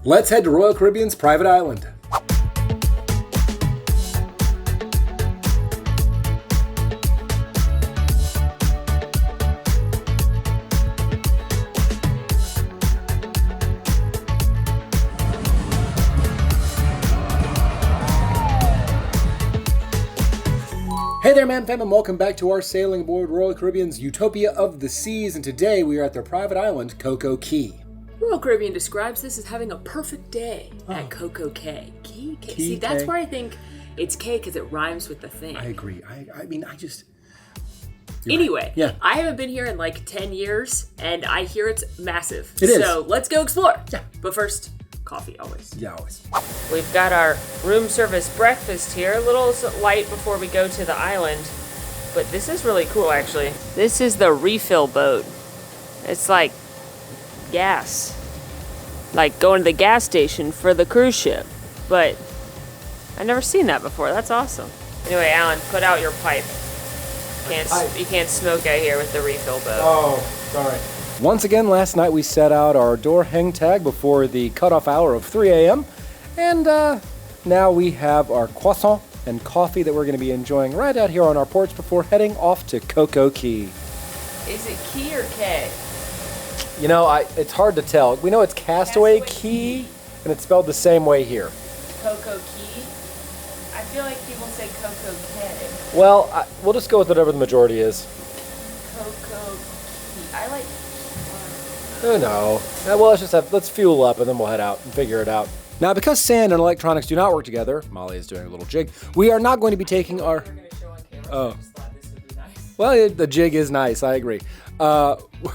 Let's head to Royal Caribbean's private island. Hey there, MamFam, and welcome back to our sailing aboard Royal Caribbean's Utopia of the Seas, and today we are at their private island, Coco Cay. Royal Caribbean describes this as having a perfect day at Coco Cay. Key. See, that's where I think it's K because it rhymes with the thing. I agree. I mean, Anyway, right. Yeah. I haven't been here in like 10 years, and I hear it's massive. It is. So let's go explore. Yeah. But first, coffee always. Yeah, always. We've got our room service breakfast here, a little light before we go to the island, but this is really cool actually. This is the refill boat. It's like gas, like going to the gas station for the cruise ship, but I've never seen that before. That's awesome. Anyway, Alan, put out your pipe. You can't smoke out here with the refill boat. Oh, sorry. Once again, last night we set out our door hang tag before the cutoff hour of 3 a.m. And now we have our croissant and coffee that we're going to be enjoying right out here on our porch before heading off to Coco Cay. Is it Key or K? You know, it's hard to tell. We know it's Castaway Cay, and it's spelled the same way here. Coco Cay? I feel like people say Coco Cay. Well, we'll just go with whatever the majority is. Coco Cay. I like... Oh no. Well, let's fuel up and then we'll head out and figure it out. Now, because sand and electronics do not work together, Molly is doing a little jig, we are not going to be taking our... Oh. Well, the jig is nice, I agree.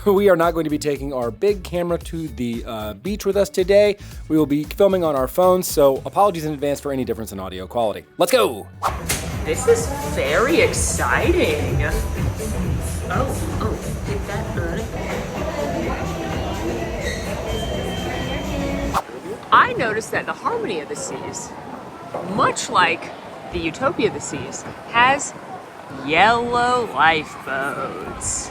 We are not going to be taking our big camera to the beach with us today. We will be filming on our phones, so apologies in advance for any difference in audio quality. Let's go! This is very exciting. Oh, hit that button. I noticed that the Harmony of the Seas, much like the Utopia of the Seas, has yellow lifeboats.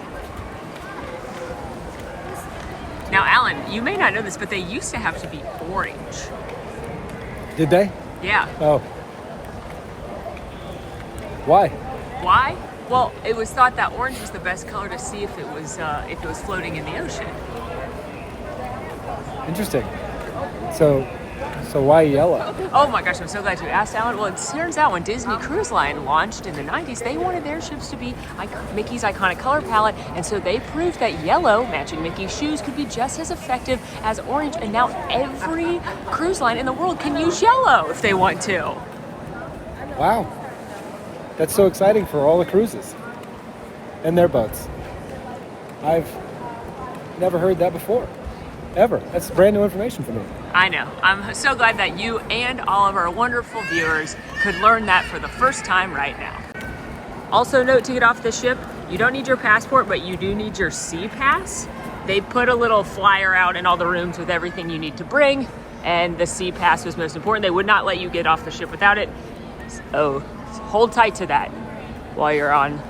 Now, Alan, you may not know this, but they used to have to be orange. Did they? Yeah. Oh. Why? Why? Well, it was thought that orange was the best color to see if it was floating in the ocean. Interesting. So why yellow? Oh my gosh, I'm so glad you asked, Alan. Well, it turns out when Disney Cruise Line launched in the 90s, they wanted their ships to be Mickey's iconic color palette, and so they proved that yellow, matching Mickey's shoes, could be just as effective as orange, and now every cruise line in the world can use yellow if they want to. Wow. That's so exciting for all the cruises and their boats. I've never heard that before. Ever. That's brand new information for me. I know. I'm so glad that you and all of our wonderful viewers could learn that for the first time right now. Also note, to get off the ship, you don't need your passport, but you do need your sea pass. They put a little flyer out in all the rooms with everything you need to bring, and the sea pass was most important. They would not let you get off the ship without it. So hold tight to that while you're on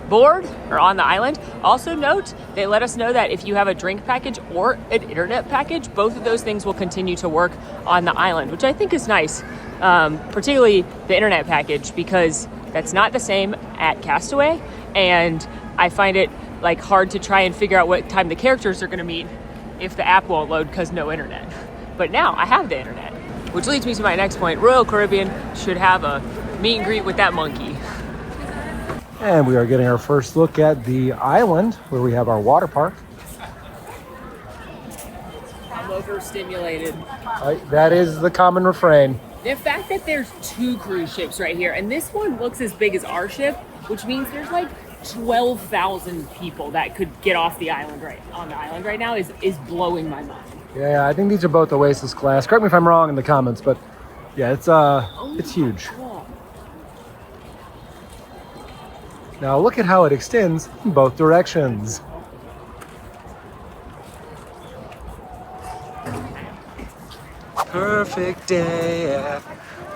board or on the island. Also note, they let us know that if you have a drink package or an internet package, both of those things will continue to work on the island, which I think is nice, particularly the internet package, because that's not the same at Castaway, and I find it like hard to try and figure out what time the characters are going to meet if the app won't load because no internet. But now I have the internet, which leads me to my next point. Royal Caribbean should have a meet and greet with that monkey. And we are getting our first look at the island where we have our water park. I'm overstimulated. That is the common refrain. The fact that there's 2 cruise ships right here, and this one looks as big as our ship, which means there's like 12,000 people that could get off the island right now is blowing my mind. Yeah, I think these are both Oasis class. Correct me if I'm wrong in the comments, but yeah, it's huge. God. Now look at how it extends in both directions. Perfect day at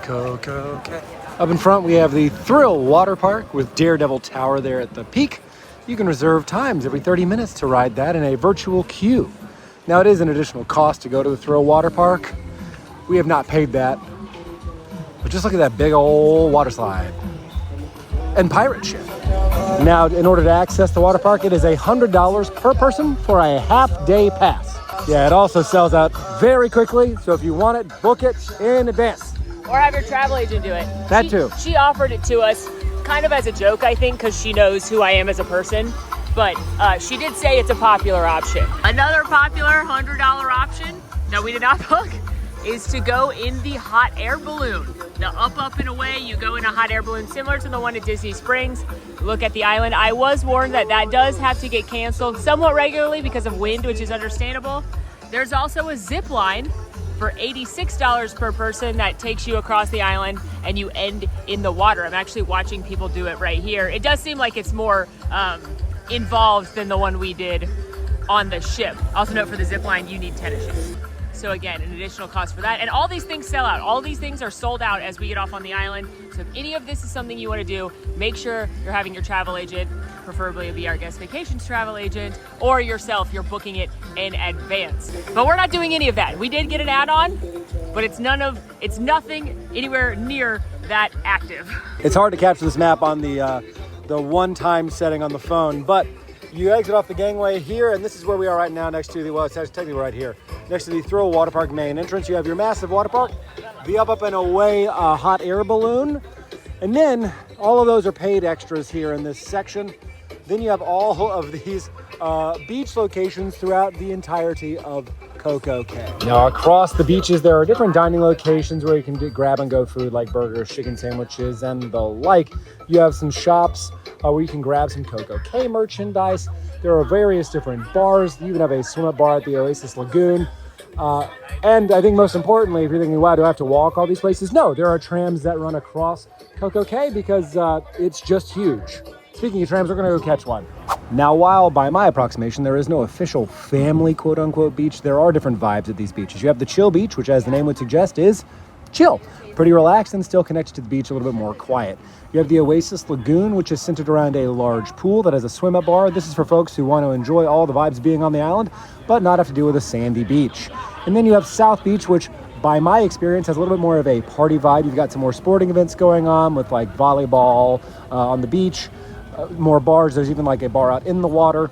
CocoCay. Up in front, we have the Thrill Water Park with Daredevil Tower there at the peak. You can reserve times every 30 minutes to ride that in a virtual queue. Now, it is an additional cost to go to the Thrill Water Park, We have not paid that. But just look at that big old water slide. And pirate ship. Now, in order to access the water park, it is $100 per person for a half-day pass. Yeah, it also sells out very quickly, so if you want it, book it in advance. Or have your travel agent do it. That too. She offered it to us kind of as a joke, I think, because she knows who I am as a person. But she did say it's a popular option. Another popular $100 option that we did not book is to go in the hot air balloon. The up and away, you go in a hot air balloon similar to the one at Disney Springs. Look at the island. I was warned that that does have to get canceled somewhat regularly because of wind, which is understandable. There's also a zip line for $86 per person that takes you across the island and you end in the water. I'm actually watching people do it right here. It does seem like it's more involved than the one we did on the ship. Also note, for the zip line, you need tennis shoes. So again, an additional cost for that. And all these things sell out. All these things are sold out as we get off on the island. So if any of this is something you want to do, make sure you're having your travel agent, preferably be our guest vacations travel agent, or yourself, you're booking it in advance. But we're not doing any of that. We did get an add-on, but it's nothing anywhere near that active. It's hard to capture this map on the one-time setting on the phone, but you exit off the gangway here, and this is where we are right now, next to the, well, it's technically right here, next to the Thrill Water Park main entrance. You have your massive water park, the up and away hot air balloon, and then all of those are paid extras here in this section. Then you have all of these beach locations throughout the entirety of Coco Cay. Now, across the beaches, there are different dining locations where you can grab and go food like burgers, chicken sandwiches, and the like. You have some shops where you can grab some Coco Cay merchandise. There are various different bars. You even have a swim-up bar at the Oasis Lagoon. And I think most importantly, if you're thinking, wow, do I have to walk all these places? No, there are trams that run across Coco Cay because it's just huge. Speaking of trams, we're gonna go catch one. Now, while by my approximation, there is no official family quote-unquote beach, there are different vibes at these beaches. You have the chill beach, which as the name would suggest is chill. Pretty relaxed and still connected to the beach, a little bit more quiet. You have the Oasis Lagoon, which is centered around a large pool that has a swim-up bar. This is for folks who want to enjoy all the vibes being on the island, but not have to deal with a sandy beach. And then you have South Beach, which by my experience has a little bit more of a party vibe. You've got some more sporting events going on with like volleyball on the beach, more bars. There's even like a bar out in the water.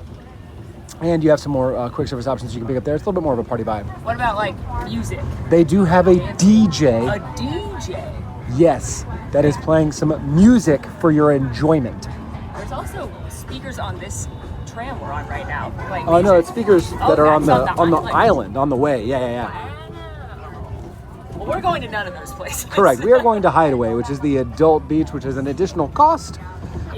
And you have some more quick service options you can pick up there. It's a little bit more of a party vibe. What about like music? They do have a DJ. A DJ? Yes, that is playing some music for your enjoyment. There's also speakers on this tram we're on right now. Oh no, it's speakers that are on the island, on the way. Yeah. Well, we're going to none of those places. Correct. We are going to Hideaway, which is the adult beach, which is an additional cost.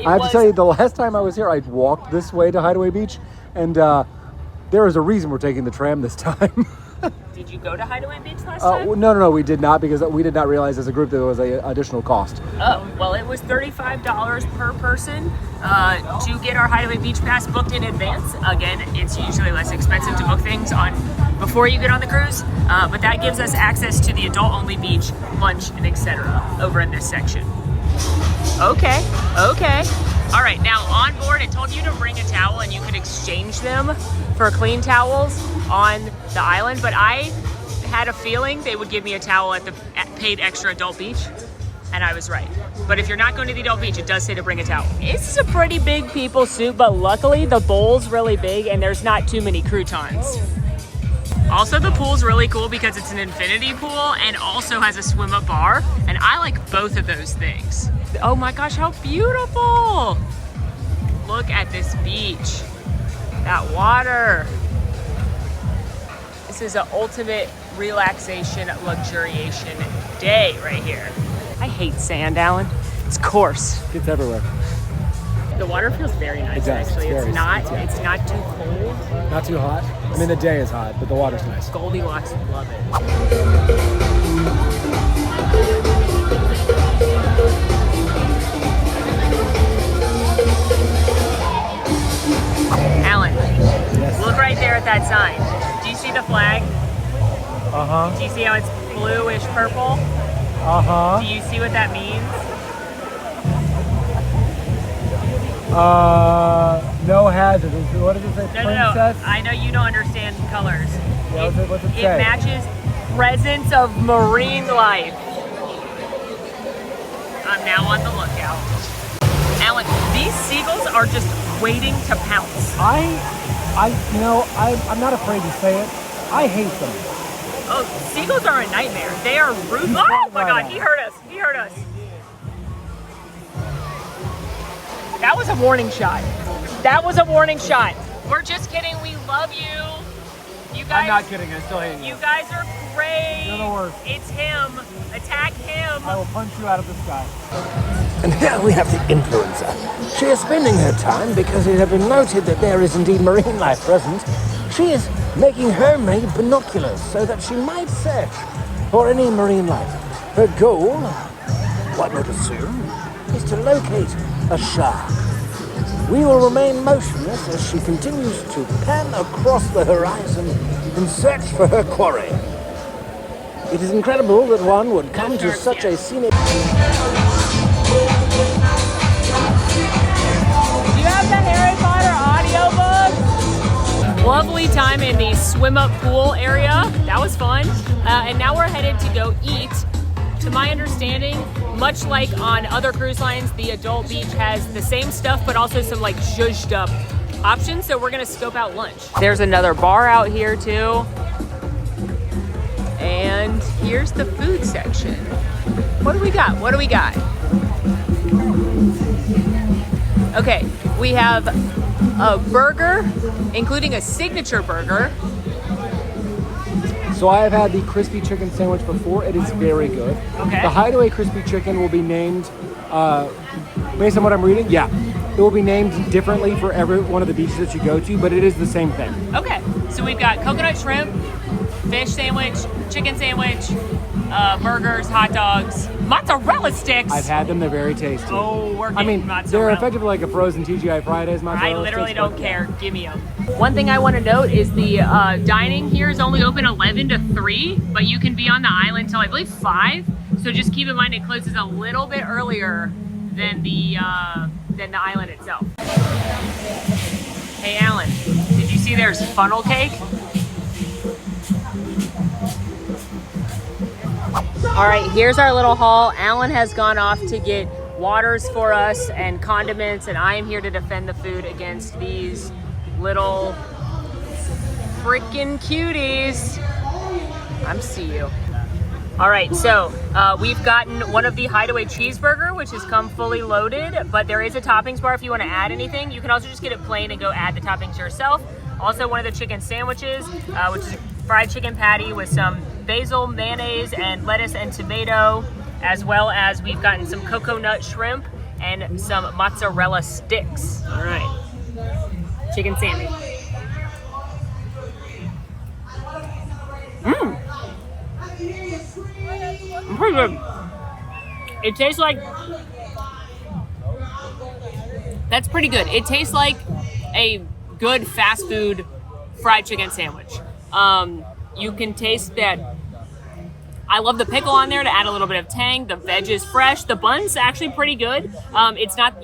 I have to tell you, the last time I was here, I walked this way to Hideaway Beach, and there is a reason we're taking the tram this time. Did you go to Hideaway Beach last time? No, we did not, because we did not realize as a group that there was an additional cost. Oh, well, it was $35 per person to get our Hideaway Beach Pass booked in advance. Again, it's usually less expensive to book things before you get on the cruise, but that gives us access to the adult-only beach, lunch, and etc. over in this section. Okay. All right, now on board, it told you to bring a towel and you could exchange them for clean towels on the island, but I had a feeling they would give me a towel at the paid extra adult beach, and I was right. But if you're not going to the adult beach, it does say to bring a towel. It's a pretty big people suit, but luckily the bowl's really big and there's not too many croutons. Also, the pool's really cool because it's an infinity pool and also has a swim-up bar, and I like both of those things. Oh my gosh, how beautiful! Look at this beach. That water. This is an ultimate relaxation, luxuriation day right here. I hate sand, Alan. It's coarse. It's everywhere. The water feels very nice, actually. It's not too cold. Not too hot. I mean, the day is hot, but the water's nice. Goldilocks, love it. Alan, yes. Look right there at that sign. Do you see the flag? Uh-huh. Do you see how it's bluish purple? Uh-huh. Do you see what that means? No hazard. What does it say? No. I know you don't understand colors. Yeah, what's it say? It matches presence of marine life. I'm now on the lookout. Alan, these seagulls are just waiting to pounce. I'm not afraid to say it. I hate them. Oh, seagulls are a nightmare. They are ruthless. Oh my God, he heard us. He heard us. That was a warning shot. That was a warning shot. We're just kidding. We love you. You guys. I'm not kidding. I still hate you. You guys are great. You're the worst. It's him. Attack him. I will punch you out of the sky. And here we have the influencer. She is spending her time, because it has been noted that there is indeed marine life present. She is making homemade binoculars so that she might search for any marine life. Her goal, one would assume, is to locate a shark. We will remain motionless as she continues to pan across the horizon in search for her quarry. It is incredible that one would come to such a scenic... Do you have the Harry Potter audiobook? Lovely time in the swim up pool area. That was fun. And now we're headed to go eat. To my understanding, much like on other cruise lines, the adult beach has the same stuff, but also some like zhuzhed up options. So we're gonna scope out lunch. There's another bar out here too. And here's the food section. What do we got? What do we got? Okay, we have a burger, including a signature burger. So I have had the crispy chicken sandwich before. It is very good. Okay. The Hideaway crispy chicken will be named, based on what I'm reading, yeah. It will be named differently for every one of the beaches that you go to, but it is the same thing. Okay, so we've got coconut shrimp, fish sandwich, chicken sandwich, burgers, hot dogs, mozzarella sticks. I've had them, they're very tasty. Oh, we're getting mozzarella. They're effectively like a frozen TGI Fridays mozzarella I literally sticks, don't care. Give me them. One thing I want to note is the dining here is only open 11 to 3, but you can be on the island till I believe 5. So just keep in mind it closes a little bit earlier than the island itself. Hey Alan, did you see there's funnel cake? All right, here's our little haul. Alan has gone off to get waters for us and condiments, and I am here to defend the food against these little freaking cuties. I'm see you. All right, so we've gotten one of the Hideaway cheeseburger, which has come fully loaded, but there is a toppings bar if you want to add anything. You can also just get it plain and go add the toppings yourself. Also, one of the chicken sandwiches, which is a fried chicken patty with some basil, mayonnaise, and lettuce and tomato, as well as we've gotten some coconut shrimp and some mozzarella sticks. All right, chicken sandwich. Pretty good. It tastes like, that's pretty good. It tastes like a good fast food fried chicken sandwich. You can taste that. I love the pickle on there to add a little bit of tang. The veg is fresh. The bun's actually pretty good. It's not,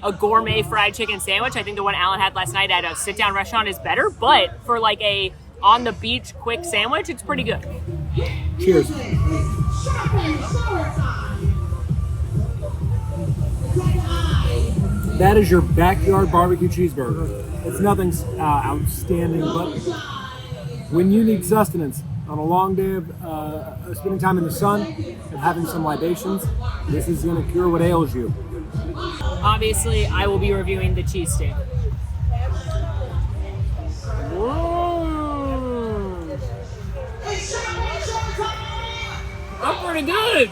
a gourmet fried chicken sandwich. I think the one Alan had last night at a sit-down restaurant is better, but for like a on-the-beach quick sandwich, it's pretty good. Cheers. That is your backyard barbecue cheeseburger. It's nothing outstanding, but when you need sustenance on a long day of spending time in the sun and having some libations, this is going to cure what ails you. Obviously, I will be reviewing the cheese steak. That's pretty good.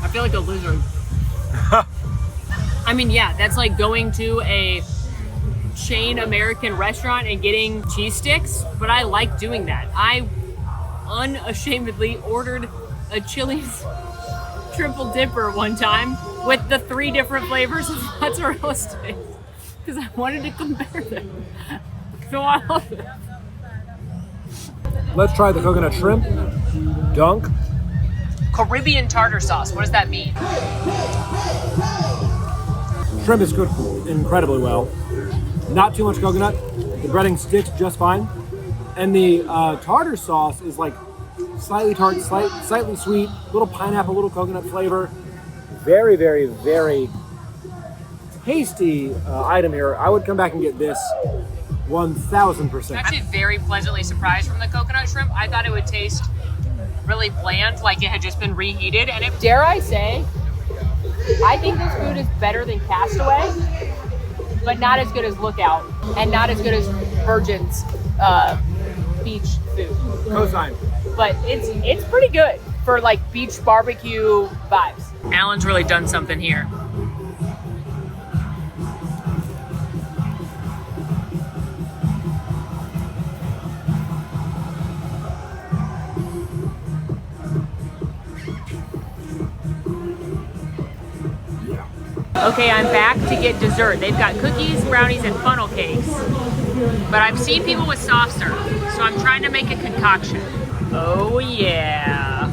I feel like a lizard. I mean, yeah, that's like going to a chain American restaurant and getting cheese sticks, but I like doing that. I unashamedly ordered a Chili's triple dipper one time with the 3 different flavors of mozzarella sticks because I wanted to compare them. So I love it. Let's try the coconut shrimp. Dunk. Caribbean tartar sauce, what does that mean? Shrimp is cooked incredibly well. Not too much coconut. The breading sticks just fine. And the tartar sauce is like slightly tart, slightly sweet, little pineapple, little coconut flavor. Very, very, very tasty item here. I would come back and get this 1,000%. Actually very pleasantly surprised from the coconut shrimp. I thought it would taste really bland, like it had just been reheated. And it, dare I say, I think this food is better than Castaway, but not as good as Lookout, and not as good as Virgin's beach food. Cosign. But it's pretty good for like beach barbecue vibes. Alan's really done something here. Okay, I'm back to get dessert. They've got cookies, brownies, and funnel cakes. But I've seen people with soft serve, so I'm trying to make a concoction. Oh yeah.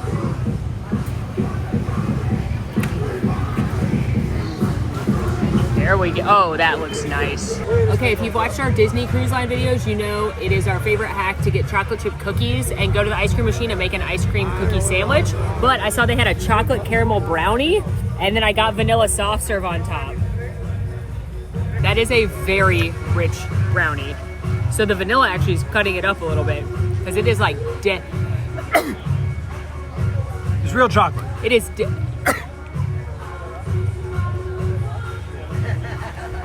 There we go. Oh, that looks nice. Okay, if you've watched our Disney Cruise Line videos, you know it is our favorite hack to get chocolate chip cookies and go to the ice cream machine and make an ice cream cookie sandwich. But I saw they had a chocolate caramel brownie, and then I got vanilla soft serve on top. That is a very rich brownie. So the vanilla actually is cutting it up a little bit, because it is like dead. It's real chocolate. It is.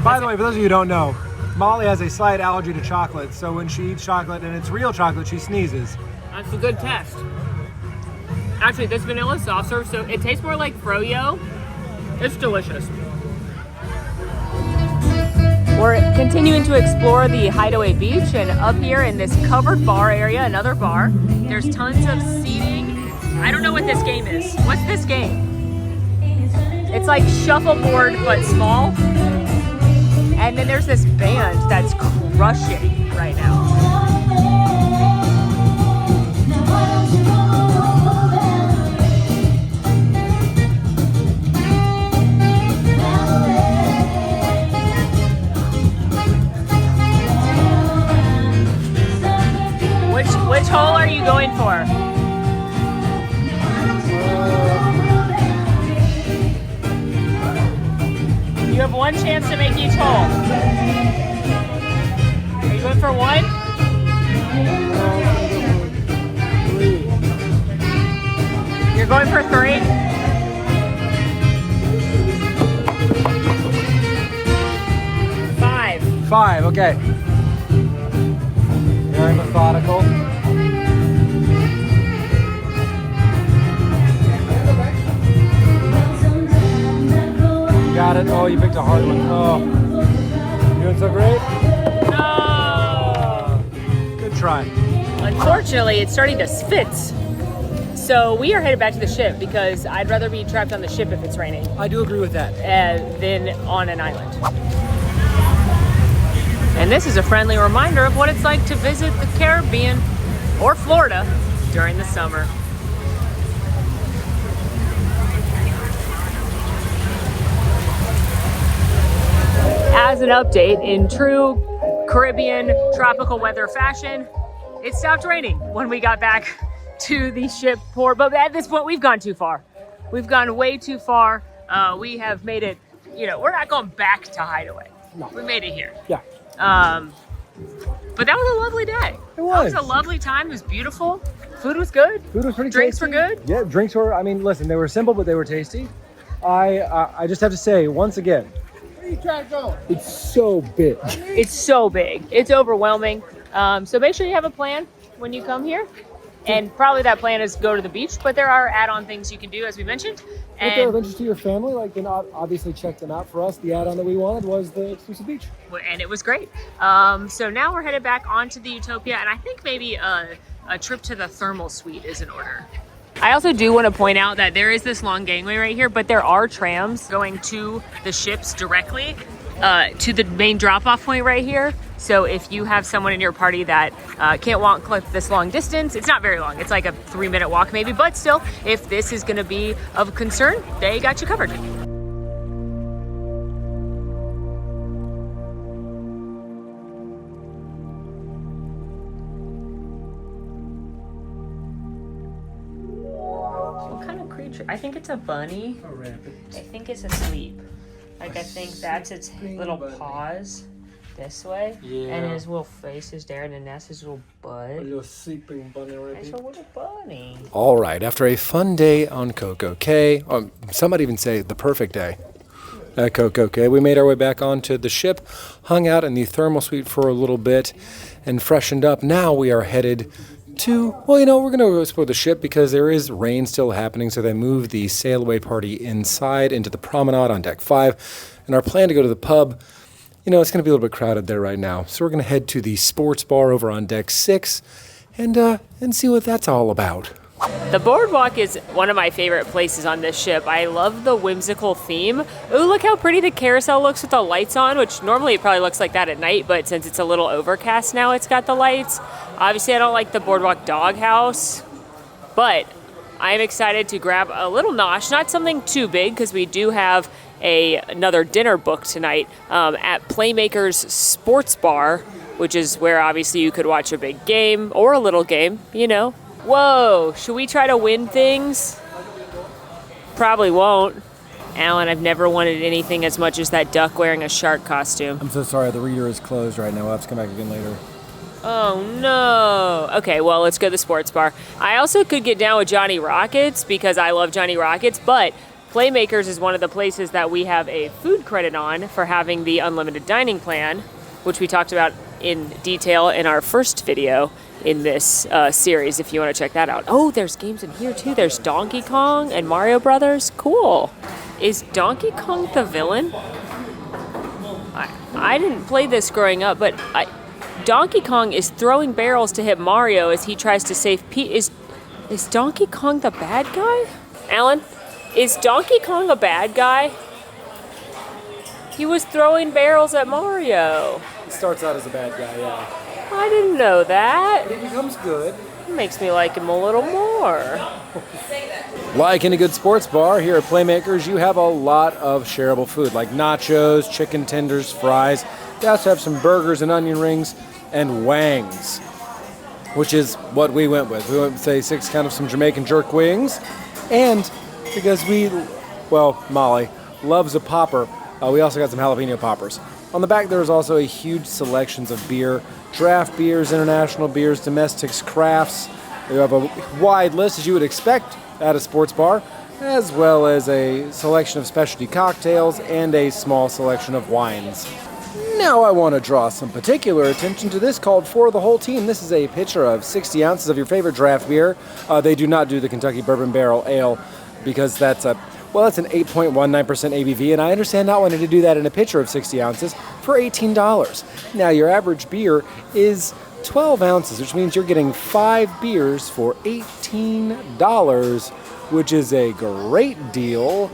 By the way, for those of you who don't know, Molly has a slight allergy to chocolate, so when she eats chocolate and it's real chocolate, she sneezes. That's a good test. Actually, this vanilla soft serve, so it tastes more like froyo. It's delicious. We're continuing to explore the Hideaway Beach, and up here in this covered bar area, another bar, there's tons of seating. I don't know what this game is. What's this game? It's like shuffleboard, but small. And then there's this band that's crushing right now. Which hole are you going for? You have one chance to make each hole. Are you going for one? You're going for 3? Five, okay. Very methodical. Got it. Oh, you picked a hard one. Oh. You doing so great? No! Good try. Unfortunately, it's starting to spit. So we are headed back to the ship because I'd rather be trapped on the ship if it's raining I do agree with that. than on an island. And this is a friendly reminder of what it's like to visit the Caribbean or Florida during the summer. As an update, in true Caribbean tropical weather fashion, it stopped raining when we got back to the ship port. But at this point, we've gone too far. We've gone way too far. We have made it, we're not going back to Hideaway. No. We made it here. Yeah. But that was a lovely day. It was. That was a lovely time. It was beautiful. Food was good. Food was pretty Drinks tasty. were good. Yeah, drinks were, listen, they were simple, but they were tasty. I just have to say, once again, it's so big. It's so big. It's overwhelming. So make sure you have a plan when you come here. And probably that plan is go to the beach, but there are add-on things you can do, as we mentioned. If they're of interest to your family, then obviously check them out. For us, the add-on that we wanted was the exclusive beach. And it was great. So now we're headed back onto the Utopia, and I think maybe a trip to the thermal suite is in order. I also do want to point out that there is this long gangway right here, but there are trams going to the ships directly to the main drop-off point right here. So if you have someone in your party that can't walk this long distance, it's not very long. It's like a 3-minute walk maybe, but still, if this is going to be of concern, they got you covered. I think it's a bunny. A rabbit. I think it's asleep. Like, I think that's its sleeping little bunny. paws this way. Yeah. And his little face is there, and then that's his little butt. little sleeping bunny That's a little bunny. All right, after a fun day on CocoCay, some might even say the perfect day at CocoCay, we made our way back onto the ship, hung out in the thermal suite for a little bit, and freshened up. Now we are headed to, well, you know, we're going to go explore the ship because there is rain still happening, so they moved the sail away party inside into the promenade on deck 5, and our plan to go to the pub, you know, it's going to be a little bit crowded there right now, so we're going to head to the sports bar over on deck 6 and see what that's all about. The boardwalk is one of my favorite places on this ship. I love the whimsical theme. Ooh, look how pretty the carousel looks with the lights on, which normally it probably looks like that at night, but since it's a little overcast now, it's got the lights. Obviously, I don't like the boardwalk doghouse, but I am excited to grab a little nosh, not something too big, because we do have another dinner booked tonight at Playmakers Sports Bar, which is where obviously you could watch a big game or a little game, you know. Whoa, should we try to win things? Probably won't. Alan, I've never wanted anything as much as that duck wearing a shark costume. I'm so sorry, the reader is closed right now. We'll have to come back again later. Oh no. Okay, well, let's go to the sports bar. I also could get down with Johnny Rockets because I love Johnny Rockets, but Playmakers is one of the places that we have a food credit on for having the unlimited dining plan, which we talked about in detail in our first video in this series, if you want to check that out. Oh, there's games in here too. There's Donkey Kong and Mario Brothers. Cool. Is Donkey Kong the villain? I didn't play this growing up, but Donkey Kong is throwing barrels to hit Mario as he tries to save Pete. Is Donkey Kong the bad guy? Alan, is Donkey Kong a bad guy? He was throwing barrels at Mario. He starts out as a bad guy, yeah. I didn't know that. But he becomes good. It makes me like him a little more. Like in a good sports bar, here at Playmakers, you have a lot of shareable food, like nachos, chicken tenders, fries. They also have some burgers and onion rings and wangs, which is what we went with. We went with, say, 6 kind of some Jamaican jerk wings. And because Molly loves a popper, we also got some jalapeno poppers. On the back, there's also a huge selections of beer, draft beers, international beers, domestics, crafts. We have a wide list, as you would expect at a sports bar, as well as a selection of specialty cocktails and a small selection of wines. Now I want to draw some particular attention to this called For the Whole Team. This is a pitcher of 60 ounces of your favorite draft beer. They do not do the Kentucky Bourbon Barrel Ale because that's an 8.19% ABV, and I understand not wanting to do that in a pitcher of 60 ounces for $18. Now, your average beer is 12 ounces, which means you're getting 5 beers for $18, which is a great deal.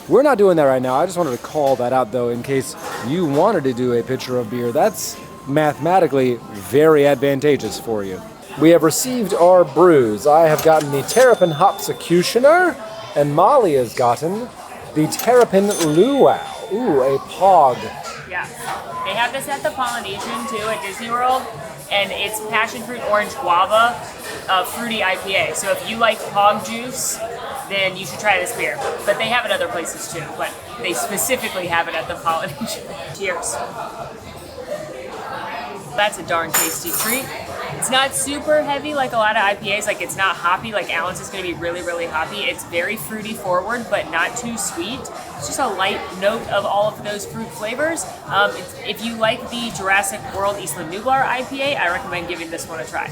We're not doing that right now. I just wanted to call that out, though, in case you wanted to do a pitcher of beer. That's mathematically very advantageous for you. We have received our brews. I have gotten the Terrapin Hopsecutioner, and Molly has gotten the Terrapin Luau. Ooh, a pog. Yeah. They have this at the Polynesian, too, at Disney World. And it's passion fruit orange guava fruity IPA. So if you like pog juice, then you should try this beer. But they have it other places, too. But they specifically have it at the Polynesian. Cheers. That's a darn tasty treat. It's not super heavy like a lot of IPAs, like it's not hoppy, like Alan's is going to be really, really hoppy. It's very fruity forward, but not too sweet. It's just a light note of all of those fruit flavors. If you like the Jurassic World Isla Nublar IPA, I recommend giving this one a try.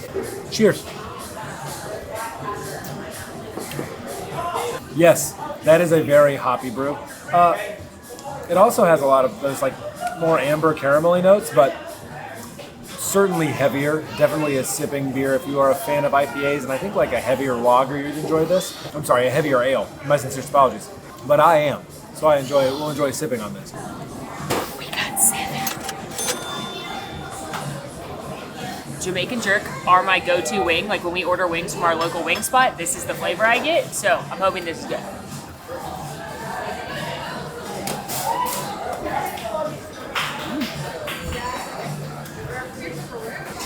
Cheers. Yes, that is a very hoppy brew. It also has a lot of those like more amber caramelly notes, but certainly heavier, definitely a sipping beer if you are a fan of IPAs, and I think like a heavier lager you'd enjoy this. I'm sorry, a heavier ale. My sincere apologies. But I am, so we'll enjoy sipping on this. We got 7. Jamaican jerk are my go-to wing. Like when we order wings from our local wing spot, this is the flavor I get, so I'm hoping this is good.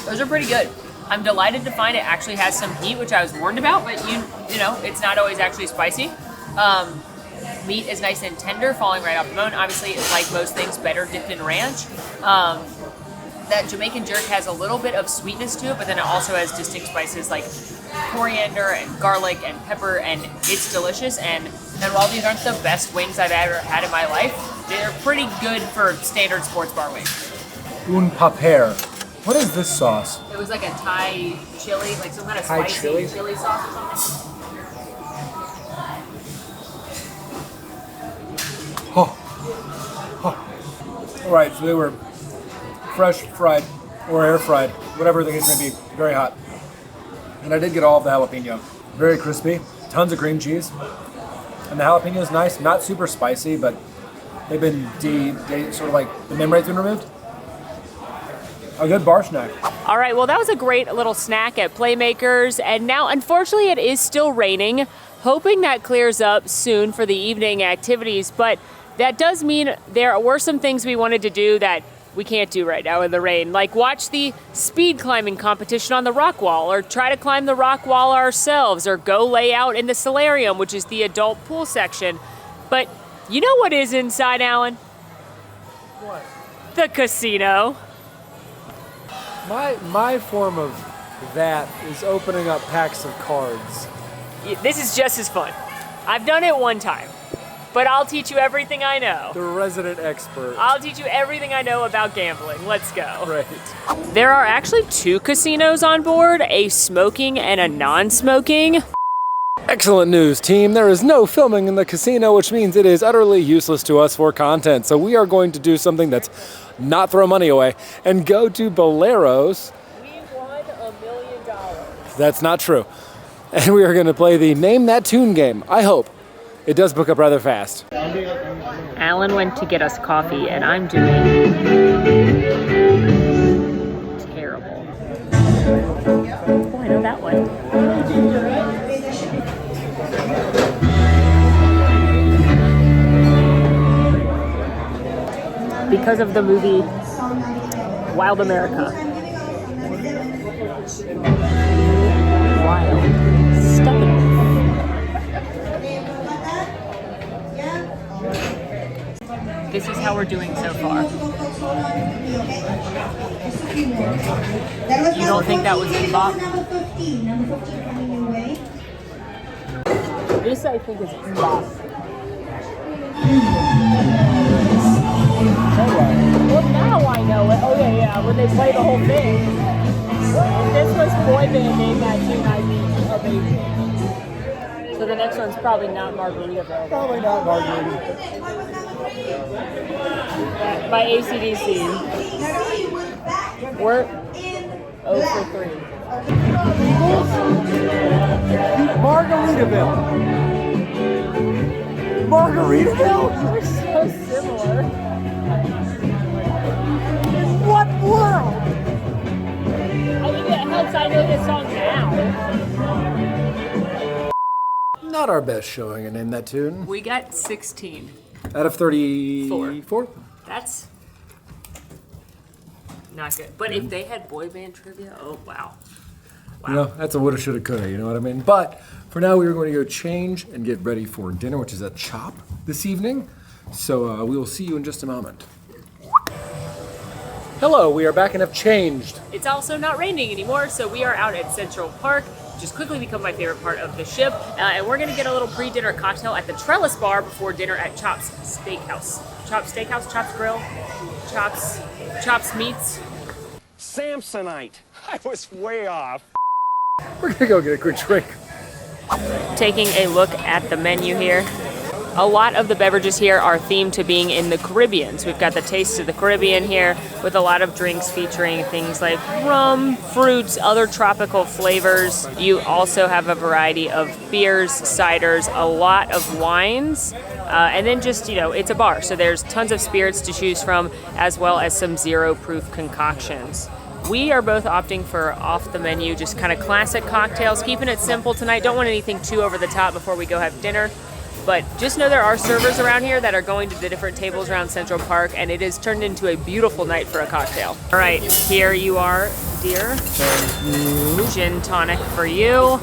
Those are pretty good. I'm delighted to find it actually has some heat, which I was warned about, but you know, it's not always actually spicy. Meat is nice and tender, falling right off the bone. Obviously, it's like most things, better dipped in ranch. That Jamaican jerk has a little bit of sweetness to it, but then it also has distinct spices like coriander and garlic and pepper, and it's delicious. And while these aren't the best wings I've ever had in my life, they're pretty good for standard sports bar wings. Un paper. What is this sauce? It was like a Thai chili, like some kind of Thai spicy chili? sauce or something. All right, so they were fresh fried or air fried, whatever the case may be, very hot. And I did get all of the jalapeno. Very crispy, tons of cream cheese. And the jalapeno is nice, not super spicy, but they've been they sort of like the membrane's been removed. A good bar snack. All right, well, that was a great little snack at Playmakers. And now, unfortunately, it is still raining. Hoping that clears up soon for the evening activities, but that does mean there were some things we wanted to do that we can't do right now in the rain, like watch the speed climbing competition on the rock wall, or try to climb the rock wall ourselves, or go lay out in the solarium, which is the adult pool section. But you know what is inside, Alan? What? The casino. My form of that is opening up packs of cards. This is just as fun. I've done it one time, but I'll teach you everything I know. The resident expert. I'll teach you everything I know about gambling. Let's go. Right. There are actually 2 casinos on board, a smoking and a non-smoking. Excellent news, team. There is no filming in the casino, which means it is utterly useless to us for content. So we are going to do something that's not throw money away and go to Boleros. We won $1 million. That's not true. And we are going to play the Name That Tune game. I hope. It does book up rather fast. Alan went to get us coffee, and I'm doing terrible. Oh, I know that one. Because of the movie Wild America. Wild. Steppenwolf. This is how we're doing so far. You don't think that was Mbop? This I think is Mbop. Well, now I know it. Oh yeah, when they play the whole thing. If this was boy band Name That Tune, I'd be amazing. So the next one's probably not Margaritaville. Probably not Margarita. By AC/DC. We're 0 for 3. Margaritaville. Margaritaville? We're so similar. What world? I think it helps I know this song now. Not our best showing in Name That Tune. We got 16. Out of 34? That's not good. But if they had boy band trivia, oh wow. You know, that's a woulda, shoulda, coulda, you know what I mean? But for now, we are going to go change and get ready for dinner, which is at Chop this evening. So we will see you in just a moment. Hello, we are back and have changed. It's also not raining anymore, so we are out at Central Park, which has quickly become my favorite part of the ship. And we're gonna get a little pre-dinner cocktail at the Trellis Bar before dinner at Chop's Steakhouse. Chop's Steakhouse, Chop's Grill, Chop's Meats. Samsonite. I was way off. We're gonna go get a quick drink. Taking a look at the menu here. A lot of the beverages here are themed to being in the Caribbean. So we've got the Taste of the Caribbean here with a lot of drinks featuring things like rum, fruits, other tropical flavors. You also have a variety of beers, ciders, a lot of wines, and then just, you know, it's a bar. So there's tons of spirits to choose from, as well as some zero-proof concoctions. We are both opting for off the menu, just kind of classic cocktails, keeping it simple tonight. Don't want anything too over the top before we go have dinner. But just know there are servers around here that are going to the different tables around Central Park, and it has turned into a beautiful night for a cocktail. All right, here you are, dear. Gin tonic for you.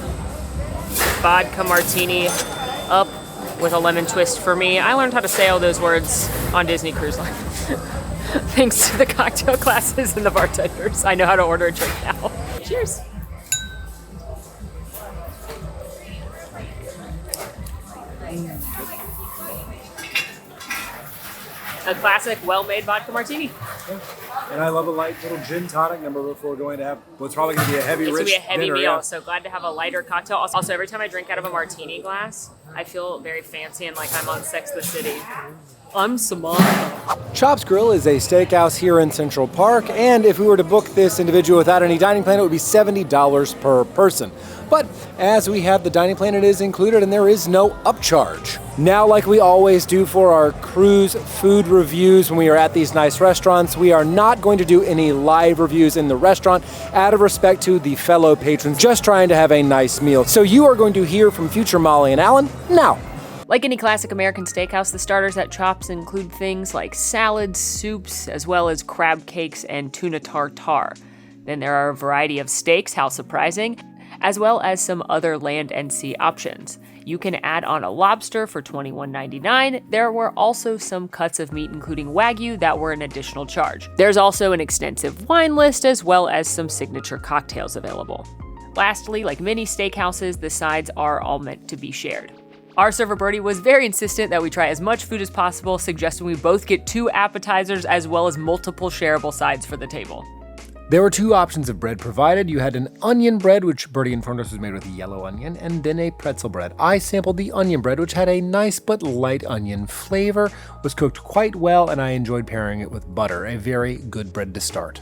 Vodka martini up with a lemon twist for me. I learned how to say all those words on Disney Cruise Line. Thanks to the cocktail classes and the bartenders. I know how to order a drink now. Cheers. A classic, well-made vodka martini. And I love a light little gin tonic number before going to have what's probably going to be a heavy, It's rich going to be a heavy dinner, meal, yeah. so glad to have a lighter cocktail. Also, every time I drink out of a martini glass, I feel very fancy and like I'm on Sex and the City. I'm Samantha. Chops Grille is a steakhouse here in Central Park, and if we were to book this individual without any dining plan, it would be $70 per person. But as we have the dining plan, it is included and there is no upcharge. Now, like we always do for our cruise food reviews when we are at these nice restaurants, we are not going to do any live reviews in the restaurant out of respect to the fellow patrons just trying to have a nice meal. So you are going to hear from future Molly and Alan now. Like any classic American steakhouse, the starters at Chops include things like salads, soups, as well as crab cakes and tuna tartare. Then there are a variety of steaks, how surprising, as well as some other land and sea options. You can add on a lobster for $21.99. There were also some cuts of meat, including Wagyu, that were an additional charge. There's also an extensive wine list, as well as some signature cocktails available. Lastly, like many steakhouses, the sides are all meant to be shared. Our server Birdie was very insistent that we try as much food as possible, suggesting we both get 2 appetizers as well as multiple shareable sides for the table. There were 2 options of bread provided. You had an onion bread, which Birdie informed us was made with yellow onion, and then a pretzel bread. I sampled the onion bread, which had a nice but light onion flavor, was cooked quite well, and I enjoyed pairing it with butter, a very good bread to start.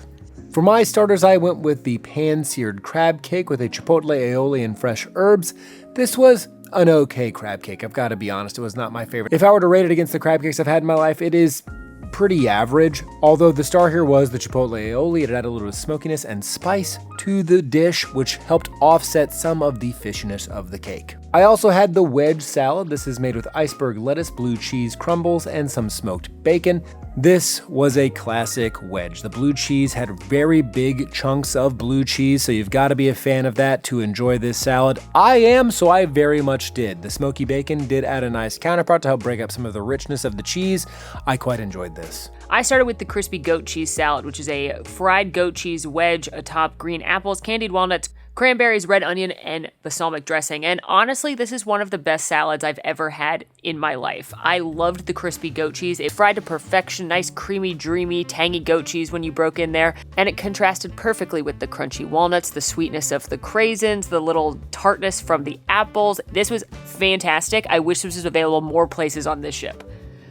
For my starters, I went with the pan-seared crab cake with a chipotle aioli and fresh herbs. This was an okay crab cake, I've got to be honest, it was not my favorite. If I were to rate it against the crab cakes I've had in my life, it is pretty average, although the star here was the chipotle aioli. It added a little smokiness and spice to the dish, which helped offset some of the fishiness of the cake. I also had the wedge salad. This is made with iceberg lettuce, blue cheese crumbles, and some smoked bacon. This was a classic wedge. The blue cheese had very big chunks of blue cheese, so you've got to be a fan of that to enjoy this salad. I am, so I very much did. The smoky bacon did add a nice counterpart to help break up some of the richness of the cheese. I quite enjoyed this. I started with the crispy goat cheese salad, which is a fried goat cheese wedge atop green apples, candied walnuts, cranberries, red onion, and balsamic dressing. And honestly, this is one of the best salads I've ever had in my life. I loved the crispy goat cheese. It fried to perfection, nice creamy, dreamy, tangy goat cheese when you broke in there. And it contrasted perfectly with the crunchy walnuts, the sweetness of the craisins, the little tartness from the apples. This was fantastic. I wish this was available more places on this ship.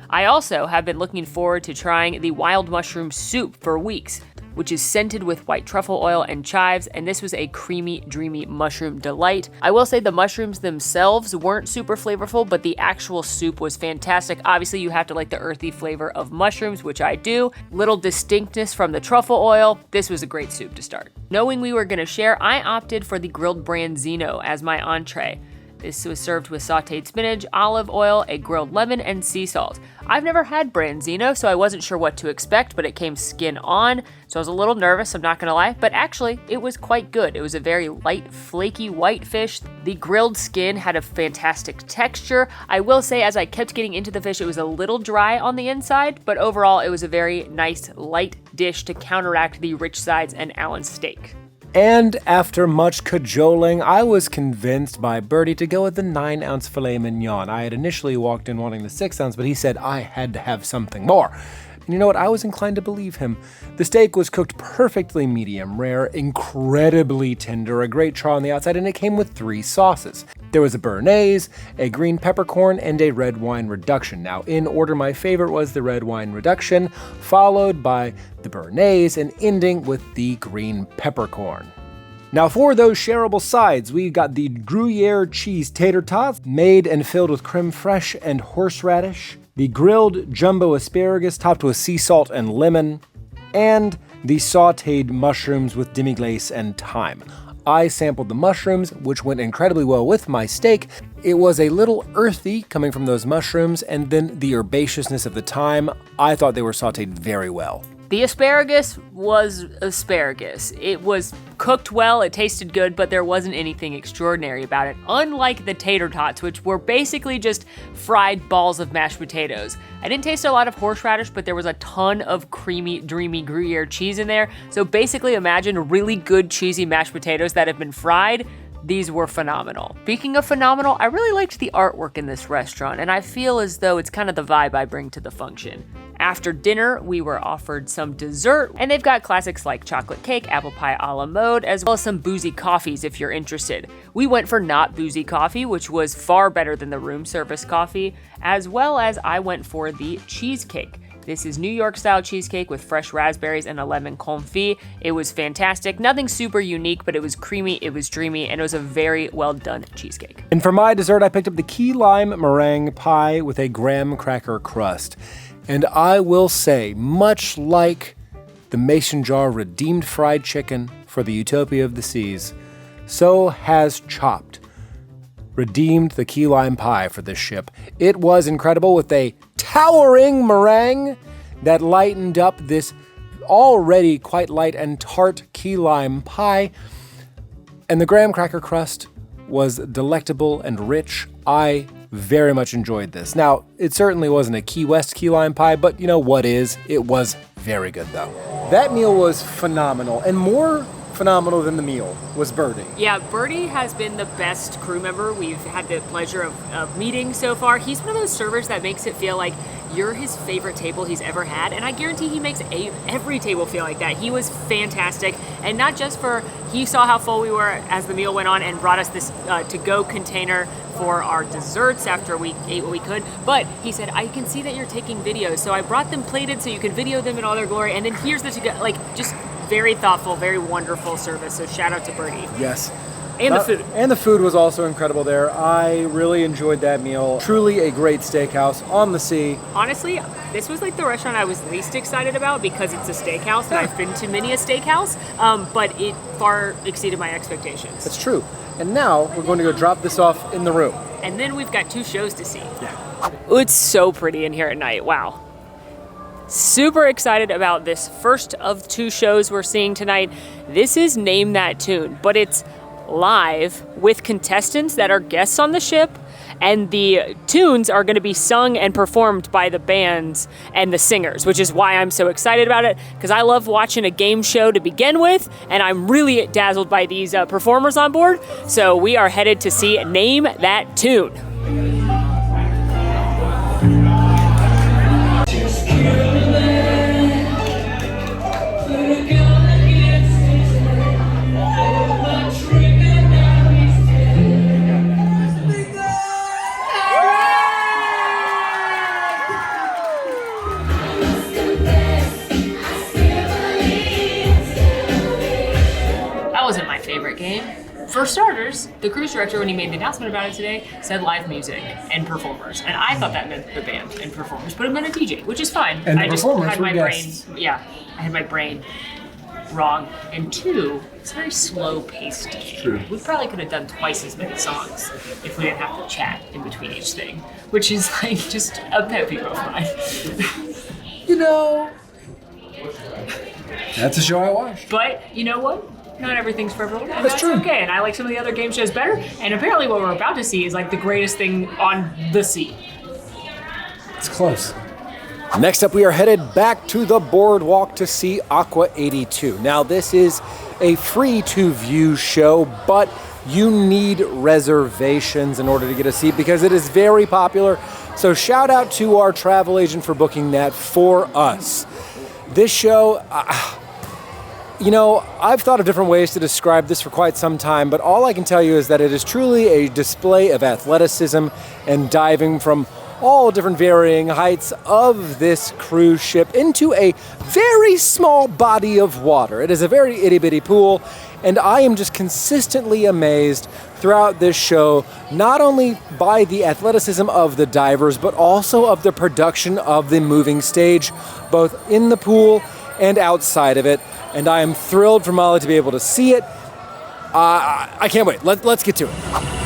I also have been looking forward to trying the wild mushroom soup for weeks, which is scented with white truffle oil and chives, and this was a creamy, dreamy mushroom delight. I will say the mushrooms themselves weren't super flavorful, but the actual soup was fantastic. Obviously, you have to like the earthy flavor of mushrooms, which I do. Little distinctness from the truffle oil. This was a great soup to start. Knowing we were gonna share, I opted for the grilled branzino as my entree. This was served with sauteed spinach, olive oil, a grilled lemon, and sea salt. I've never had branzino, so I wasn't sure what to expect, but it came skin on, so I was a little nervous, I'm not gonna lie, but actually, it was quite good. It was a very light, flaky white fish. The grilled skin had a fantastic texture. I will say, as I kept getting into the fish, it was a little dry on the inside, but overall, it was a very nice, light dish to counteract the rich sides and Alan's steak. And after much cajoling, I was convinced by Birdie to go with the 9-ounce filet mignon. I had initially walked in wanting the 6-ounce, but he said I had to have something more. And you know what? I was inclined to believe him. The steak was cooked perfectly medium rare, incredibly tender, a great char on the outside, and it came with 3 sauces. There was a béarnaise, a green peppercorn, and a red wine reduction. Now, in order, my favorite was the red wine reduction, followed by the béarnaise, and ending with the green peppercorn. Now for those shareable sides, we got the Gruyere cheese tater tots, made and filled with creme fraiche and horseradish, the grilled jumbo asparagus topped with sea salt and lemon, and the sauteed mushrooms with demi-glace and thyme. I sampled the mushrooms, which went incredibly well with my steak. It was a little earthy coming from those mushrooms, and then the herbaceousness of the thyme. I thought they were sauteed very well. The asparagus was asparagus. It was cooked well, it tasted good, but there wasn't anything extraordinary about it. Unlike the tater tots, which were basically just fried balls of mashed potatoes. I didn't taste a lot of horseradish, but there was a ton of creamy, dreamy Gruyere cheese in there. So basically imagine really good cheesy mashed potatoes that have been fried. These were phenomenal. Speaking of phenomenal, I really liked the artwork in this restaurant, and I feel as though it's kind of the vibe I bring to the function. After dinner, we were offered some dessert, and they've got classics like chocolate cake, apple pie a la mode, as well as some boozy coffees if you're interested. We went for not boozy coffee, which was far better than the room service coffee, as well as I went for the cheesecake. This is New York style cheesecake with fresh raspberries and a lemon confit. It was fantastic. Nothing super unique, but it was creamy, it was dreamy, and it was a very well done cheesecake. And for my dessert, I picked up the key lime meringue pie with a graham cracker crust. And I will say, much like the mason jar redeemed fried chicken for the Utopia of the Seas, so has Chopped redeemed the key lime pie for this ship. It was incredible with a towering meringue that lightened up this already quite light and tart key lime pie. And the graham cracker crust was delectable and rich. I very much enjoyed this. Now, it certainly wasn't a Key West key lime pie, but you know what is? It was very good though. That meal was phenomenal, and more phenomenal than the meal was Birdie. Yeah, Birdie has been the best crew member we've had the pleasure of meeting so far. He's one of those servers that makes it feel like you're his favorite table he's ever had, and I guarantee he makes every table feel like that. He was fantastic, and not just he saw how full we were as the meal went on and brought us this to-go container for our desserts after we ate what we could, but he said, I can see that you're taking videos, so I brought them plated so you could video them in all their glory, and then here's the to-go, like, just very thoughtful, very wonderful service, so shout out to Birdie. Yes. And the food. And the food was also incredible there. I really enjoyed that meal. Truly a great steakhouse on the sea. Honestly, this was like the restaurant I was least excited about because it's a steakhouse, and I've been to many a steakhouse, but it far exceeded my expectations. That's true. And now we're going to go drop this off in the room. And then we've got 2 shows to see. Yeah. It's so pretty in here at night, wow. Super excited about this first of 2 shows we're seeing tonight. This is Name That Tune, but it's live with contestants that are guests on the ship, and the tunes are going to be sung and performed by the bands and the singers, which is why I'm so excited about it, because I love watching a game show to begin with, and I'm really dazzled by these performers on board. So we are headed to see Name That Tune. Game. For starters, the cruise director, when he made the announcement about it today, said live music and performers, and I thought that meant the band and performers, but it meant a DJ, which is fine. And I the just performers had were my guests. brain, I had my brain wrong. And 2, it's a very slow-paced game. True. We probably could have done twice as many songs if we didn't have to chat in between each thing, which is like just a pet peeve of mine. You know, that's a show I watched. But you know what? Not everything's for everyone, and That's that's true. okay. And I like some of the other game shows better. And apparently, what we're about to see is like the greatest thing on the sea. It's close. Next up, we are headed back to the boardwalk to see Aqua 82. Now, this is a free-to-view show, but you need reservations in order to get a seat because it is very popular. So shout out to our travel agent for booking that for us. This show, you know, I've thought of different ways to describe this for quite some time, but all I can tell you is that it is truly a display of athleticism and diving from all different varying heights of this cruise ship into a very small body of water. It is a very itty-bitty pool, and I am just consistently amazed throughout this show, not only by the athleticism of the divers, but also of the production of the moving stage, both in the pool and outside of it. And I am thrilled for Molly to be able to see it. I can't wait. Let's get to it.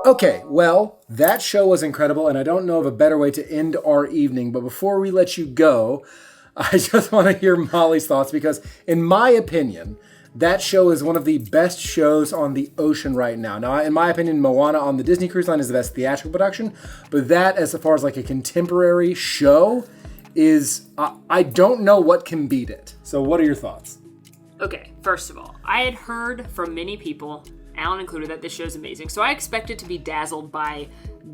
Okay, well, that show was incredible, and I don't know of a better way to end our evening. But before we let you go, I just want to hear Molly's thoughts because, in my opinion, that show is one of the best shows on the ocean right now. Now, in my opinion, Moana on the Disney Cruise Line is the best theatrical production, but that, as far as like a contemporary show, is, I don't know what can beat it. So what are your thoughts? Okay, first of all, I had heard from many people, Alan included, that this show's amazing. So I expected to be dazzled by